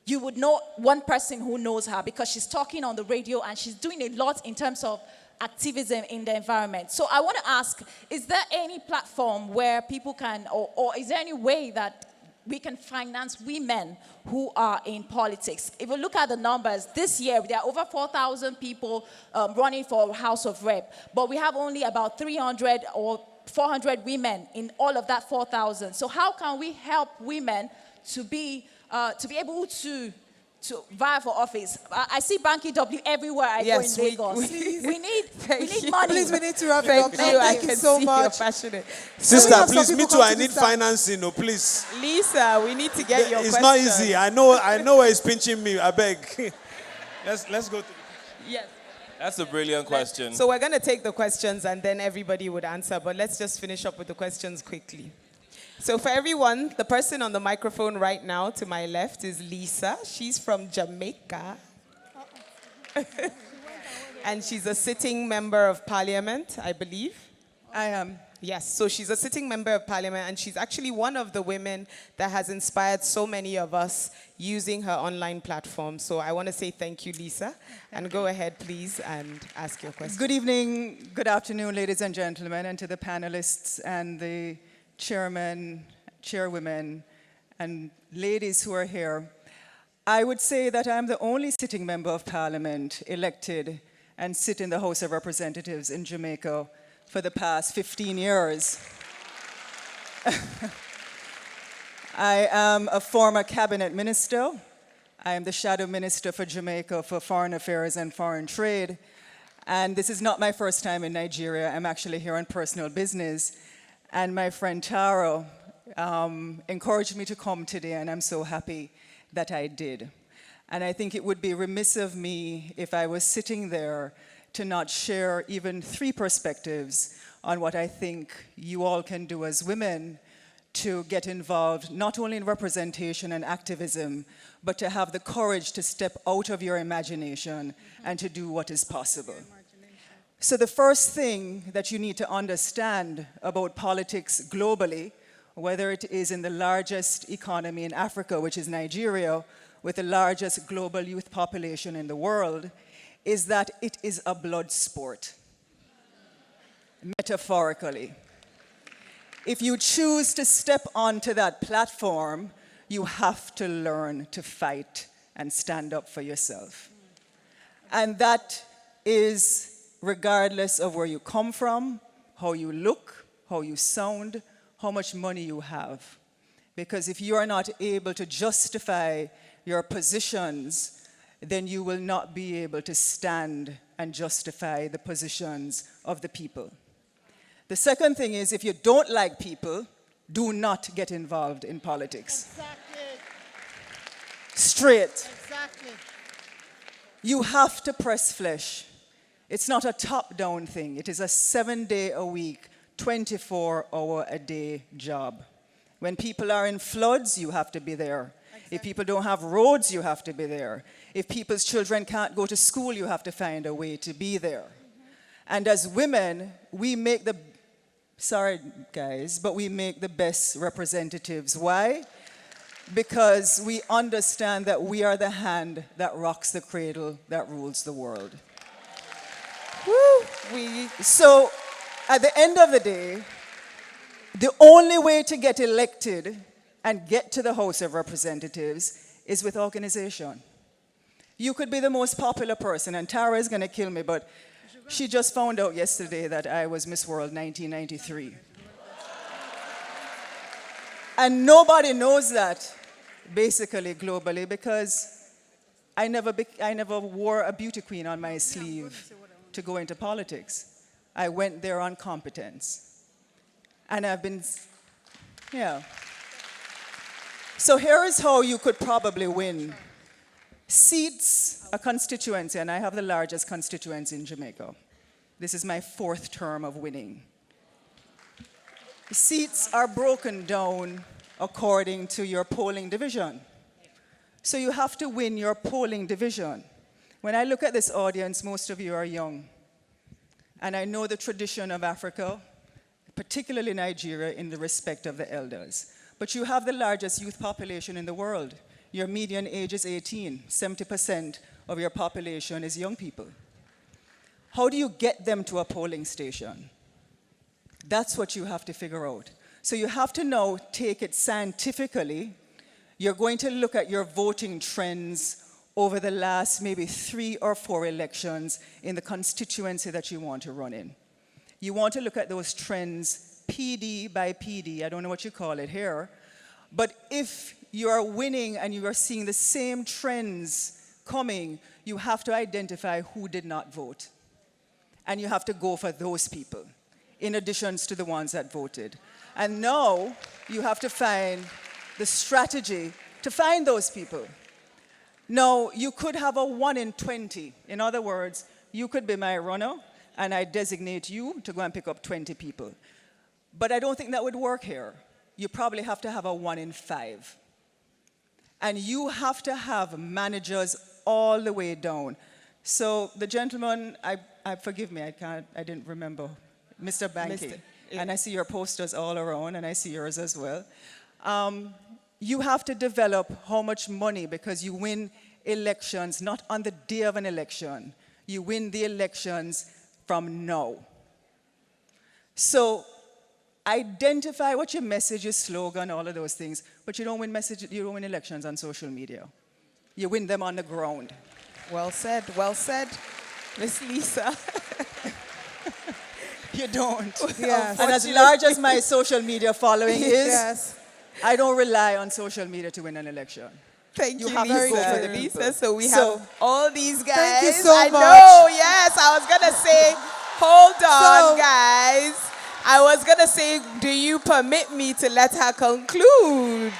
you would know one person who knows her because she's talking on the radio and she's doing a lot in terms of activism in the environment. So I want to ask, is there any platform where people can, or is there any way that we can finance women who are in politics? If we look at the numbers, this year there are over 4,000 people running for House of Rep, but we have only about 300 or 400 women in all of that 4,000. So how can we help women to be able to vie for office? I see Banky W everywhere I go in Lagos. We need money. Please, we need to wrap it Thank up. you. Thank you so much. You're passionate. Sister, have some please, people me too. come I to need this side. financing, oh, please. Lisa, we need to get your It's question. not easy. I know where it's pinching me. I beg. let's go to. Yes. That's a brilliant question. So we're going to take the questions and then everybody would answer, but let's just finish up with the questions quickly. So for everyone, the person on the microphone right now to my left is Lisa. She's from Jamaica. And she's a sitting member of parliament, I believe. I am. Yes, so she's a sitting member of parliament, and she's actually one of the women that has inspired so many of us using her online platform. So I want to say thank you, Lisa. And go ahead, please, and ask your question. Good evening, good afternoon, ladies and gentlemen, and to the panelists and the chairmen, chairwomen, and ladies who are here. I would say that I'm the only sitting member of parliament elected and sit in the House of Representatives in Jamaica for the past 15 years. I am a former cabinet minister. I am the shadow minister for Jamaica for Foreign Affairs and Foreign Trade. And this is not my first time in Nigeria. I'm actually here on personal business. And my friend Taro encouraged me to come today, and I'm so happy that I did. And I think it would be remiss of me if I was sitting there to not share even 3 perspectives on what I think you all can do as women to get involved, not only in representation and activism, but to have the courage to step out of your imagination and to do what is possible. So the first thing that you need to understand about politics globally, whether it is in the largest economy in Africa, which is Nigeria, with the largest global youth population in the world, is that it is a blood sport, metaphorically. If you choose to step onto that platform, you have to learn to fight and stand up for yourself. And that is regardless of where you come from, how you look, how you sound, how much money you have. Because if you are not able to justify your positions, then you will not be able to stand and justify the positions of the people. The second thing is, if you don't like people, do not get involved in politics. Exactly. Straight. Exactly. You have to press flesh. It's not a top-down thing. It is a 7-day-a-week, 24-hour-a-day job. When people are in floods, you have to be there. Exactly. If people don't have roads, you have to be there. If people's children can't go to school, you have to find a way to be there. Mm-hmm. And as women, we make the, sorry guys, but we make the best representatives. Why? Because we understand that we are the hand that rocks the cradle that rules the world. Woo! So, at the end of the day, the only way to get elected and get to the House of Representatives is with organization. You could be the most popular person, and Tara is going to kill me, but she just found out yesterday that I was Miss World 1993. And nobody knows that, basically, globally, because I never wore a beauty queen on my sleeve to go into politics. I went there on competence. And I've been, yeah. So here is how you could probably win. Seats, a constituency, and I have the largest constituency in Jamaica. This is my 4th term of winning. Seats are broken down according to your polling division. So you have to win your polling division. When I look at this audience, most of you are young. And I know the tradition of Africa, particularly Nigeria, in the respect of the elders. But you have the largest youth population in the world. Your median age is 18. 70% of your population is young people. How do you get them to a polling station? That's what you have to figure out. So you have to now take it scientifically. You're going to look at your voting trends over the last maybe 3 or 4 elections in the constituency that you want to run in. You want to look at those trends PD by PD, I don't know what you call it here, but if you are winning and you are seeing the same trends coming, you have to identify who did not vote. And you have to go for those people, in addition to the ones that voted. And now you have to find the strategy to find those people. Now, you could have a 1 in 20. In other words, you could be my runner, and I designate you to go and pick up 20 people. But I don't think that would work here. You probably have to have a 1 in 5. And you have to have managers all the way down. So the gentleman, forgive me, I didn't remember, Mr. Banky. And I see your posters all around, and I see yours as well. You have to develop how much money, because you win elections not on the day of an election. You win the elections from now. So identify what your message, your slogan, all of those things, but you don't win elections on social media. You win them on the ground. Well said, Miss Lisa. You don't. Yes. And as large as my social media following is, Yes. I don't rely on social media to win an election. Thank you, have to go for the Lisa. people. So we have all these guys. Thank you so I much. know, yes. I was going to say, hold on, guys. I was going to say, do you permit me to let her conclude?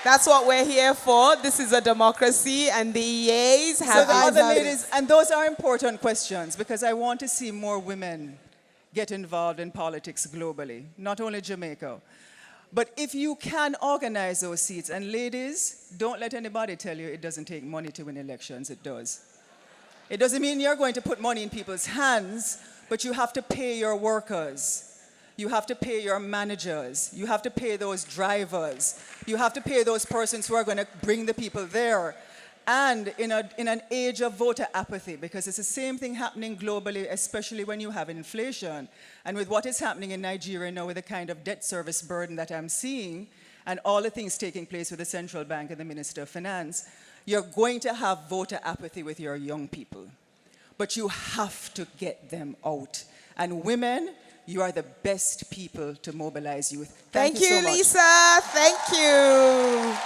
That's what we're here for. This is a democracy, and the yeas have So the other it. ladies, and those are important questions, because I want to see more women get involved in politics globally, not only Jamaica. But if you can organize those seats, and ladies, don't let anybody tell you it doesn't take money to win elections. It does. It doesn't mean you're going to put money in people's hands, but you have to pay your workers. You have to pay your managers. You have to pay those drivers. You have to pay those persons who are going to bring the people there. And in an age of voter apathy, because it's the same thing happening globally, especially when you have inflation, and with what is happening in Nigeria now with the kind of debt service burden that I'm seeing, and all the things taking place with the central bank and the Minister of Finance, you're going to have voter apathy with your young people. But you have to get them out. And women, you are the best people to mobilize youth. Thank you so much. Lisa. Thank you.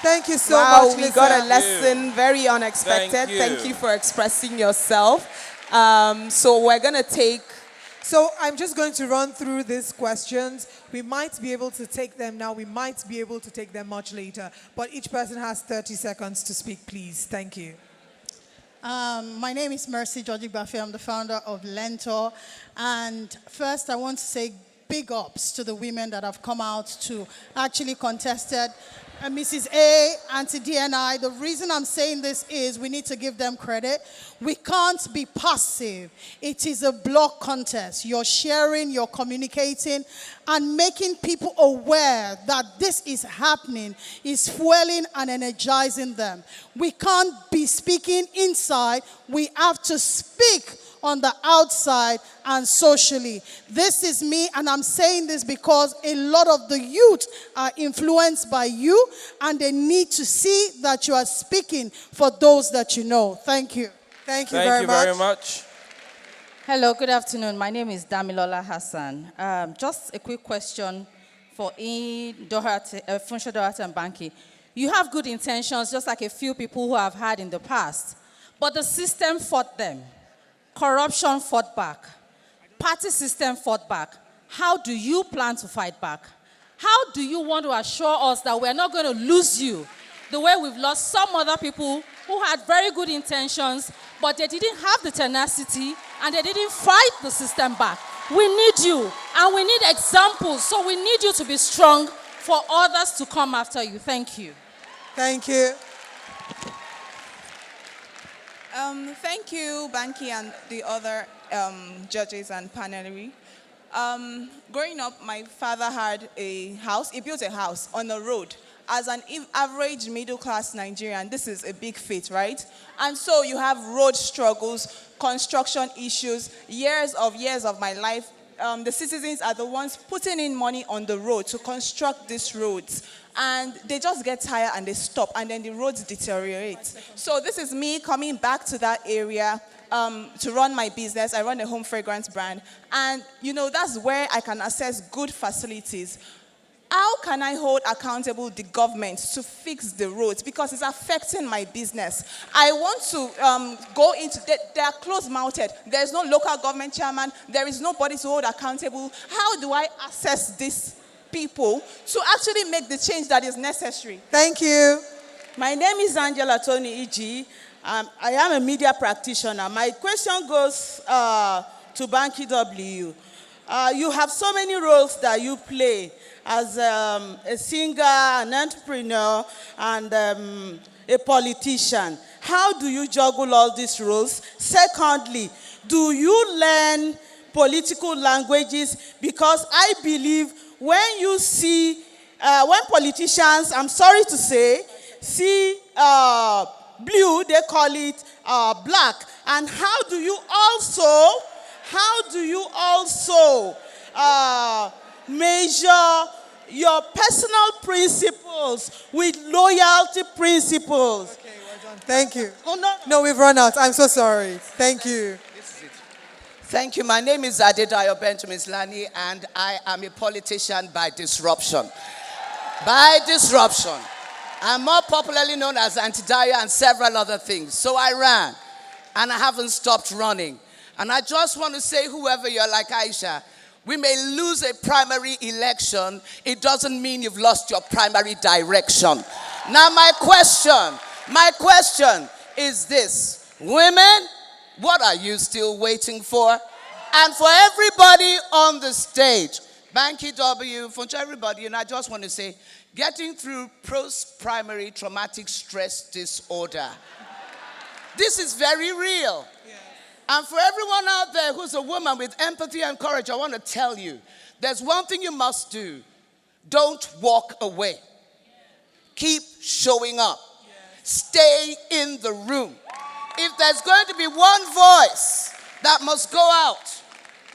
Thank you so Wow, much, we Lisa. got a lesson, very unexpected. Thank you. For expressing yourself. So we're going to take... So I'm just going to run through these questions. We might be able to take them now. We might be able to take them much later. But each person has 30 seconds to speak, please. Thank you. My name is Mercy Georgie Bafe. I'm the founder of Lentor. And first, I want to say big ups to the women that have come out to actually contested. Mrs. A, Auntie D, and I. The reason I'm saying this is we need to give them credit. We can't be passive. It is a block contest. You're sharing, you're communicating, and making people aware that this is happening is fueling and energizing them. We can't be speaking inside. We have to speak on the outside and socially. This is me, and I'm saying this because a lot of the youth are influenced by you, and they need to see that you are speaking for those that you know. Thank you. Thank you Thank you very much. Hello, good afternoon. My name is Damilola Hassan. Just a quick question for Funsho Doherty and Banky. You have good intentions, just like a few people who have had in the past, but the system fought them. Corruption fought back. Party system fought back. How do you plan to fight back? How do you want to assure us that we're not going to lose you the way we've lost some other people who had very good intentions, but they didn't have the tenacity and they didn't fight the system back? We need you, and we need examples. So we need you to be strong for others to come after you. Thank you. Thank you. Thank you, Banky, and the other judges and Plenary. Growing up, my father had a house. He built a house on a road. As an average middle-class Nigerian, this is a big feat, right? And so you have road struggles, construction issues, years of my life. The citizens are the ones putting in money on the road to construct these roads. And they just get tired and they stop, and then the roads deteriorate. So this is me coming back to that area to run my business. I run a home fragrance brand. And, that's where I can access good facilities. How can I hold accountable the government to fix the roads? Because it's affecting my business. I want to go into, they are closed-mouthed. There's no local government chairman. There is nobody to hold accountable. How do I access these people to actually make the change that is necessary? Thank you. My name is Angela Tony Iji. I am a media practitioner. My question goes to Banky W. You have so many roles that you play as a singer, an entrepreneur, and a politician. How do you juggle all these roles? Secondly, do you learn political languages? Because I believe when you see, when politicians, I'm sorry to say, see blue, they call it black. And how do you also measure your personal principles with loyalty principles? Okay, well done. Thank you. Oh, no. No, we've run out. I'm so sorry. Thank you. Thank you. My name is Adedayo Benjamin Lani, and I am a politician by disruption. By disruption. I'm more popularly known as Antidayo and several other things. So I ran, and I haven't stopped running. And I just want to say, whoever you're like Aisha, we may lose a primary election. It doesn't mean you've lost your primary direction. Now my question is this. Women, what are you still waiting for? And for everybody on the stage, Banky W, for everybody, and I just want to say, getting through post-primary traumatic stress disorder. This is very real. And for everyone out there who's a woman with empathy and courage, I want to tell you, there's one thing you must do. Don't walk away. Keep showing up. Stay in the room. If there's going to be one voice that must go out,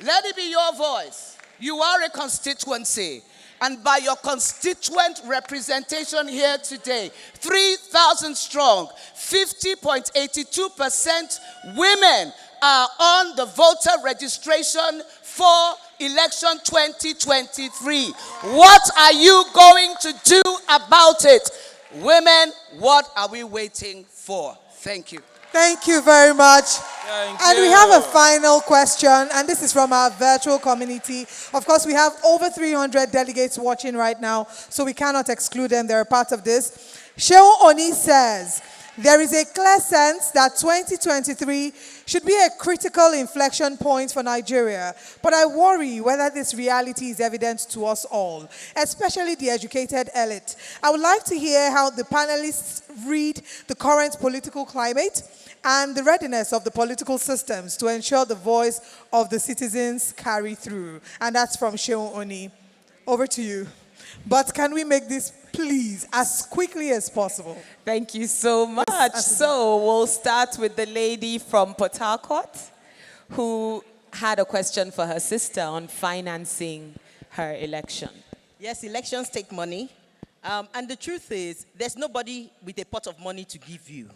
let it be your voice. You are a constituency. And by your constituent representation here today, 3,000 strong, 50.82% women are on the voter registration for election 2023. What are you going to do about it? Women, what are we waiting for? Thank you. Thank you very much. Thank you. We have a final question, and this is from our virtual community. Of course, we have over 300 delegates watching right now, so we cannot exclude them. They're a part of this. Sheo Oni says, there is a clear sense that 2023 should be a critical inflection point for Nigeria, but I worry whether this reality is evident to us all, especially the educated elite. I would like to hear how the panelists read the current political climate and the readiness of the political systems to ensure the voice of the citizens carry through. And that's from Sheo Oni. Over to you. But can we make this, please, as quickly as possible? Thank you so much. So we'll start with the lady from Port Harcourt who had a question for her sister on financing her election. Yes, elections take money. And the truth is, there's nobody with a pot of money to give you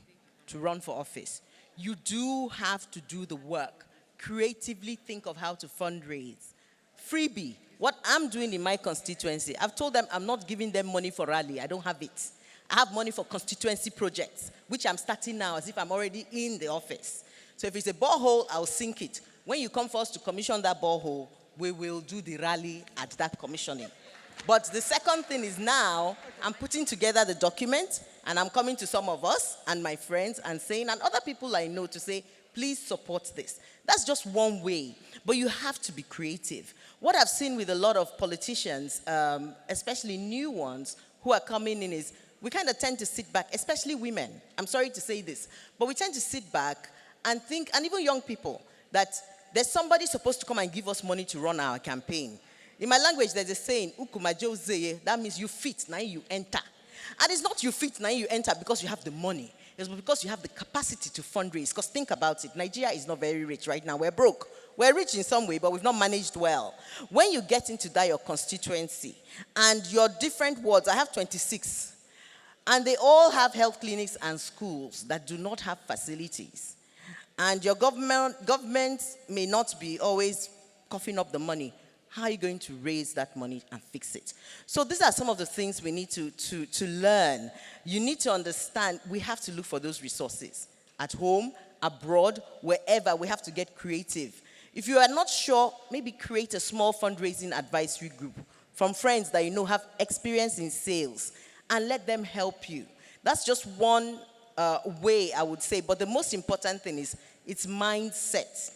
to run for office. You do have to do the work. Creatively think of how to fundraise. Freebie. What I'm doing in my constituency, I've told them I'm not giving them money for rally. I don't have it. I have money for constituency projects, which I'm starting now as if I'm already in the office. So if it's a borehole, I'll sink it. When you come for us to commission that borehole, we will do the rally at that commissioning. But the second thing is now, I'm putting together the document, and I'm coming to some of us and my friends and saying, and other people I know to say, Please support this. That's just one way, but you have to be creative. What I've seen with a lot of politicians, especially new ones who are coming in, is we kind of tend to sit back, especially women. I'm sorry to say this, but we tend to sit back and think, and even young people, that there's somebody supposed to come and give us money to run our campaign. In my language, there's a saying, "Ukumajo zeye," that means you fit, now you enter. And it's not you fit, now you enter because you have the money. It's because you have the capacity to fundraise. Because think about it, Nigeria is not very rich right now. We're broke. We're rich in some way, but we've not managed well. When you get into that, your constituency, and your different wards, I have 26, and they all have health clinics and schools that do not have facilities. And your government may not be always coughing up the money. How are you going to raise that money and fix it? So these are some of the things we need to learn. You need to understand we have to look for those resources. At home, abroad, wherever, we have to get creative. If you are not sure, maybe create a small fundraising advisory group from friends that you know have experience in sales and let them help you. That's just one way, I would say. But the most important thing is it's mindset.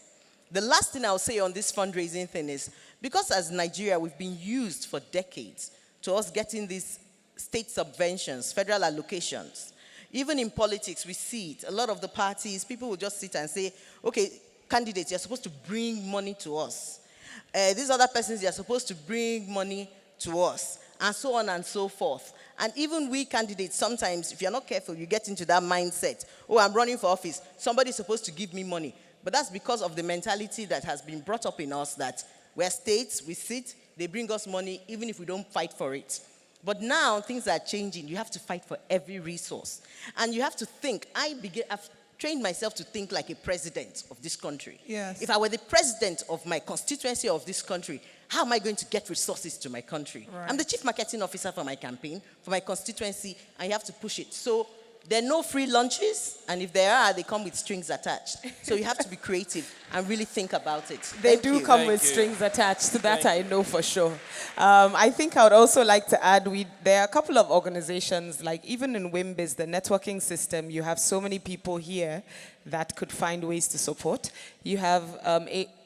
The last thing I'll say on this fundraising thing is, because as Nigeria, we've been used for decades to us getting these state subventions, federal allocations. Even in politics, we see it. A lot of the parties, people will just sit and say, okay, candidates, you're supposed to bring money to us. These other persons, you're supposed to bring money to us, and so on and so forth. And even we candidates, sometimes, if you're not careful, you get into that mindset. Oh, I'm running for office. Somebody's supposed to give me money. But that's because of the mentality that has been brought up in us that we're states, we sit, they bring us money, even if we don't fight for it. But now, things are changing. You have to fight for every resource. And you have to think. I've trained myself to think like a president of this country. Yes. If I were the president of my constituency of this country, how am I going to get resources to my country? Right. I'm the chief marketing officer for my campaign, for my constituency, and you have to push it. So there are no free lunches, and if there are, they come with strings attached. So you have to be creative and really think about it. They Thank do you. come with strings attached, to that I know for sure. I think I would also like to add, there are a couple of organizations, like even in WIMBIZ, the networking system, you have so many people here that could find ways to support. You have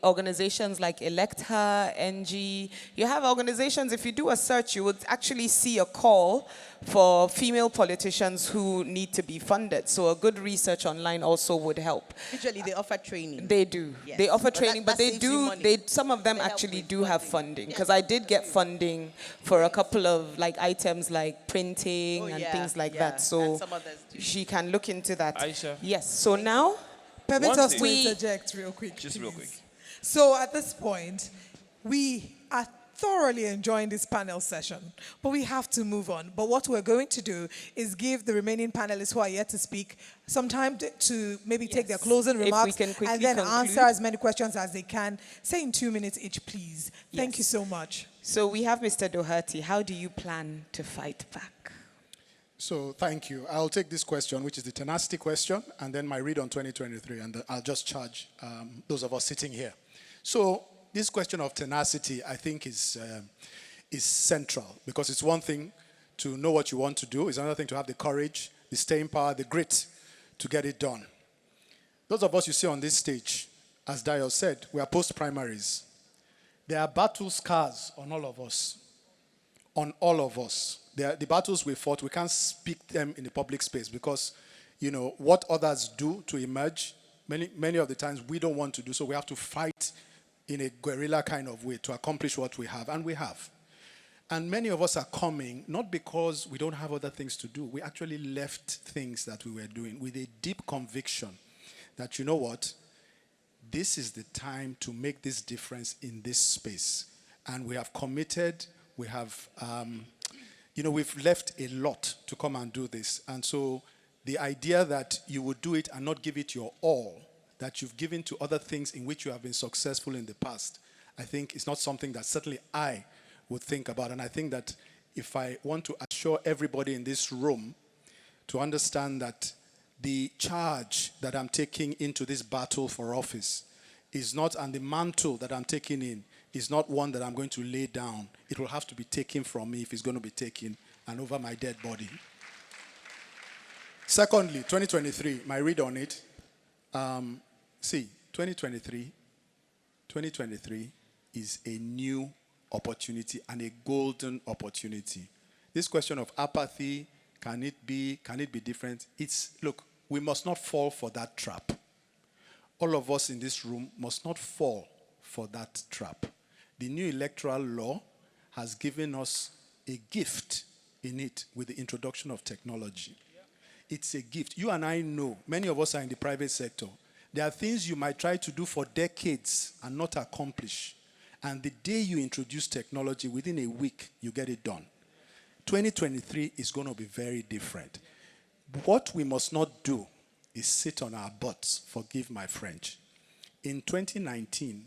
organizations like Electa, NG. You have organizations, if you do a search, you would actually see a call for female politicians who need to be funded. So a good research online also would help. Usually they offer training. They do. Yes. They offer But training, but they saves you do, money. some of them They help actually with do have funding. Because I did get funding for a couple of items like printing and things like that. So And some others do. she can look into that. Aisha. Yes, so now, Permit One us thing- to interject real quick. Just real please. quick. So at this point, we are thoroughly enjoying this panel session, but we have to move on. But what we're going to do is give the remaining panelists who are yet to speak some time to maybe take their closing If we remarks can quickly and then conclude. answer as many questions as they can. Say in 2 minutes each, please. Thank you Yes. so much. so we have Mr. Doherty. How do you plan to fight back? So thank you. I'll take this question, which is the tenacity question, and then my read on 2023, and I'll just charge those of us sitting here. So this question of tenacity, I think, is central, because it's one thing to know what you want to do. It's another thing to have the courage, the staying power, the grit to get it done. Those of us you see on this stage, as Dio said, we are post-primaries. There are battle scars on all of us. On all of us. The battles we fought, we can't speak them in the public space because, what others do to emerge, many of the times we don't want to do, so we have to fight in a guerrilla kind of way to accomplish what we have, and we have. And many of us are coming, not because we don't have other things to do. We actually left things that we were doing with a deep conviction that, you know what, this is the time to make this difference in this space. And we have committed, we have... we've left a lot to come and do this. And so the idea that you would do it and not give it your all, that you've given to other things in which you have been successful in the past, I think is not something that certainly I would think about. And I think that if I want to assure everybody in this room to understand that the charge that I'm taking into this battle for office is not, and the mantle that I'm taking in, is not one that I'm going to lay down. It will have to be taken from me if it's going to be taken, and over my dead body. Secondly, 2023, my read on it, See, 2023 is a new opportunity and a golden opportunity. This question of apathy, can it be different? Look, we must not fall for that trap. All of us in this room must not fall for that trap. The new electoral law has given us a gift in it with the introduction of technology. It's a gift. You and I know, many of us are in the private sector. There are things you might try to do for decades and not accomplish. And the day you introduce technology, within a week, you get it done. 2023 is going to be very different. What we must not do is sit on our butts, forgive my French. In 2019,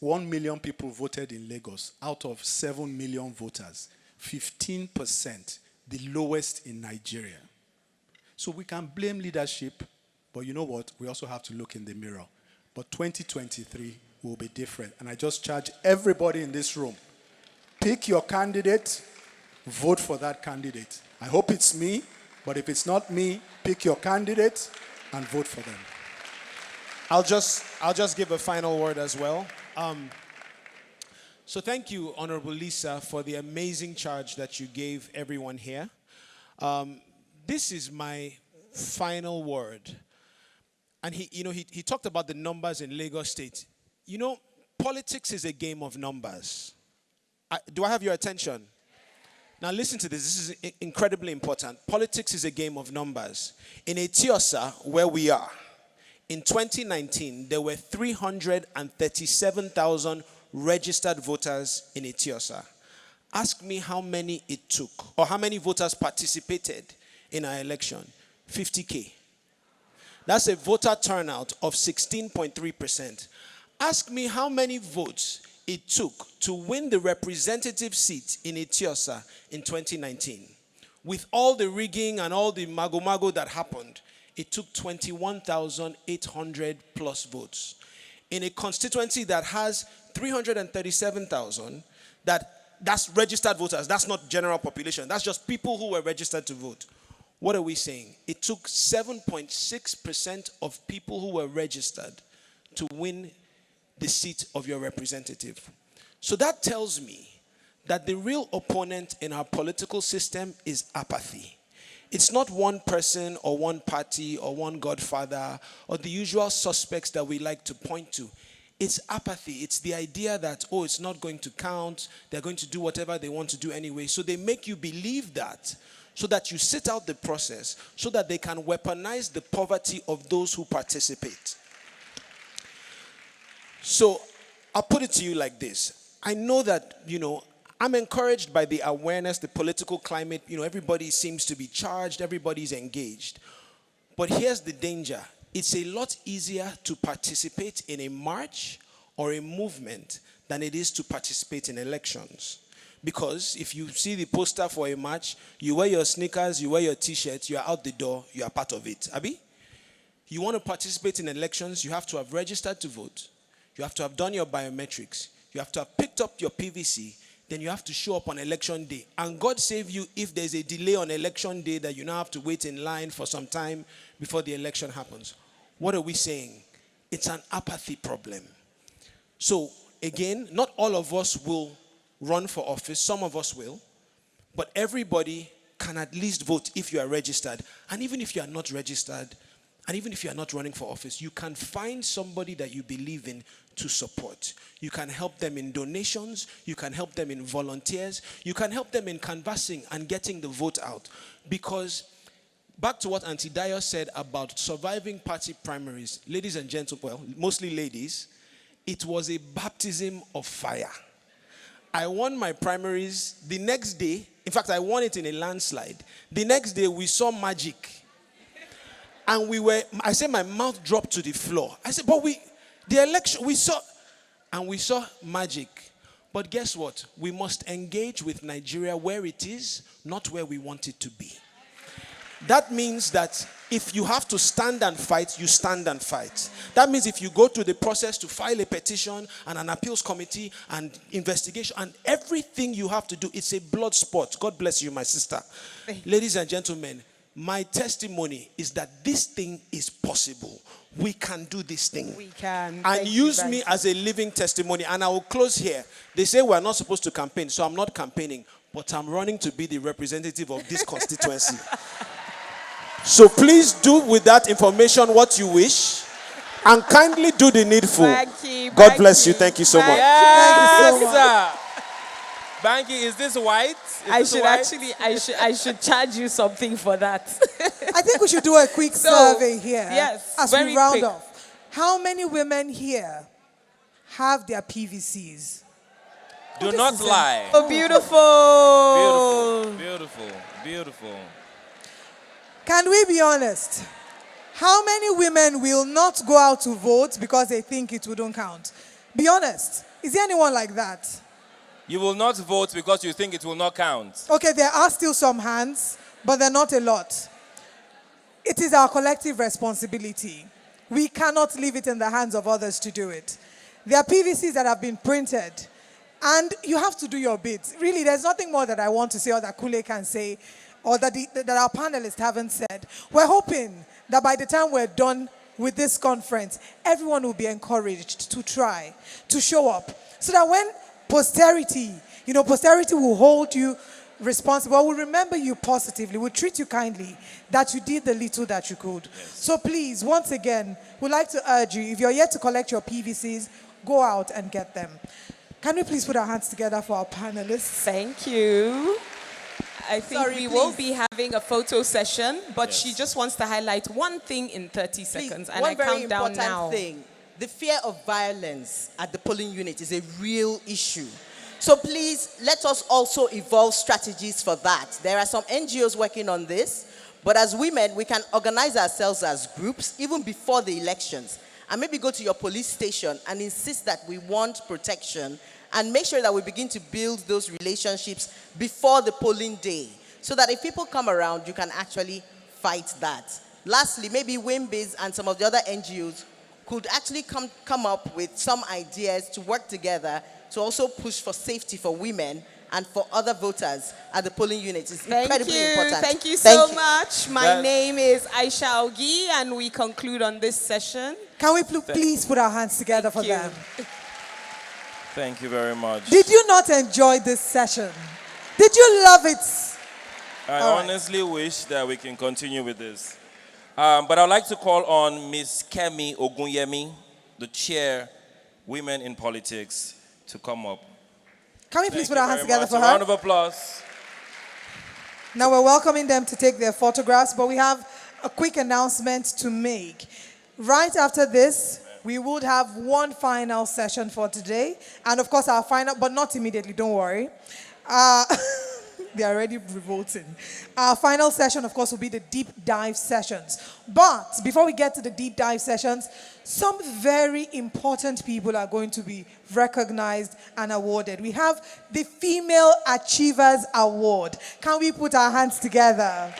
1 million people voted in Lagos out of 7 million voters. 15%, the lowest in Nigeria. So we can blame leadership, but you know what? We also have to look in the mirror. But 2023 will be different. And I just charge everybody in this room, pick your candidate, vote for that candidate. I hope it's me, but if it's not me, pick your candidate and vote for them. I'll just give a final word as well. So thank you, Honorable Lisa, for the amazing charge that you gave everyone here. This is my final word. And he talked about the numbers in Lagos State. You know, politics is a game of numbers. Do I have your attention? Now listen to this. This is incredibly important. Politics is a game of numbers. In Etiosa, where we are, in 2019, there were 337,000 registered voters in Etiosa. Ask me how many it took, or how many voters participated in our election. 50K. That's a voter turnout of 16.3%. Ask me how many votes it took to win the representative seat in Etiosa in 2019. With all the rigging and all the mago that happened, it took 21,800 plus votes. In a constituency that has 337,000, that's registered voters. That's not general population. That's just people who were registered to vote. What are we saying? It took 7.6% of people who were registered to win the seat of your representative. So that tells me that the real opponent in our political system is apathy. It's not one person or one party or one godfather or the usual suspects that we like to point to. It's apathy. It's the idea that, it's not going to count. They're going to do whatever they want to do anyway. So they make you believe that so that you sit out the process so that they can weaponize the poverty of those who participate. So I'll put it to you like this. I know that, I'm encouraged by the awareness, the political climate. Everybody seems to be charged. Everybody's engaged. But here's the danger. It's a lot easier to participate in a march or a movement than it is to participate in elections. Because if you see the poster for a march, you wear your sneakers, you wear your t-shirt, you are out the door, you are part of it. Abi? You want to participate in elections, you have to have registered to vote. You have to have done your biometrics. You have to have picked up your PVC. Then you have to show up on election day. And God save you if there's a delay on election day that you now have to wait in line for some time before the election happens. What are we saying? It's an apathy problem. So again, not all of us will run for office. Some of us will. But everybody can at least vote if you are registered. And even if you are not registered, and even if you are not running for office, you can find somebody that you believe in to support. You can help them in donations. You can help them in volunteers. You can help them in canvassing and getting the vote out. Because back to what Auntie Dio said about surviving party primaries, ladies and gentlemen, mostly ladies, it was a baptism of fire. I won my primaries the next day. In fact, I won it in a landslide. The next day, we saw magic. And I said my mouth dropped to the floor. I said, but the election, we saw magic. But guess what? We must engage with Nigeria where it is, not where we want it to be. That means that if you have to stand and fight, you stand and fight. That means if you go through the process to file a petition and an appeals committee and investigation and everything you have to do, it's a blood sport. God bless you, my sister. Ladies and gentlemen, my testimony is that this thing is possible. We can do this thing. We can. And Thank you, use me Banky. as a living testimony. And I will close here. They say we're not supposed to campaign, so I'm not campaigning, but I'm running to be the representative of this constituency. So please do with that information what you wish, and kindly do the needful. God bless you. Thank you so much. Yes, sir. Banky, is this white? I should charge you something for that. I think we should do a quick survey here. Yes, as very we round quick. off. How many women here have their PVCs? Do not lie. Oh, beautiful. Beautiful. Beautiful. Can we be honest? How many women will not go out to vote because they think it wouldn't count? Be honest. Is there anyone like that? You will not vote because you think it will not count. Okay, there are still some hands, but they're not a lot. It is our collective responsibility. We cannot leave it in the hands of others to do it. There are PVCs that have been printed, and you have to do your bit. Really, there's nothing more that I want to say or that Kule can say or that our panelists haven't said. We're hoping that by the time we're done with this conference, everyone will be encouraged to try, to show up, so that when posterity will hold you responsible, will remember you positively, will treat you kindly, that you did the little that you could. Yes. So please, once again, we'd like to urge you, if you're yet to collect your PVCs, go out and get them. Can we please put our hands together for our panelists? Thank you. I think we will please. be having a photo session, but Yes. she just wants to highlight one thing in 30 seconds, and one I very count down important now. thing. The fear of violence at the polling unit is a real issue. So please, let us also evolve strategies for that. There are some NGOs working on this, but as women, we can organize ourselves as groups even before the elections, and maybe go to your police station and insist that we want protection, and make sure that we begin to build those relationships before the polling day, so that if people come around, you can actually fight that. Lastly, maybe WIMBIZ and some of the other NGOs could actually come up with some ideas to work together to also push for safety for women and for other voters at the polling unit. It's incredibly important. Thank you so much. My name is Aisha Ogi, and we conclude on this session. Can we please put our hands together for them? Thank you very much. Did you not enjoy this session? Did you love it? I honestly wish that we can continue with this. But I'd like to call on Ms. Kemi Ogunyemi, the chair, Women in Politics, to come up. Can we please put our hands together for A her? round of applause. Now we're welcoming them to take their photographs, but we have a quick announcement to make. Right after this, we would have one final session for today. And of course, our final, but not immediately, don't worry. They're already revolting. Our final session, of course, will be the deep dive sessions. But before we get to the deep dive sessions, some very important people are going to be recognized and awarded. We have the Female Achievers Award. Can we put our hands together?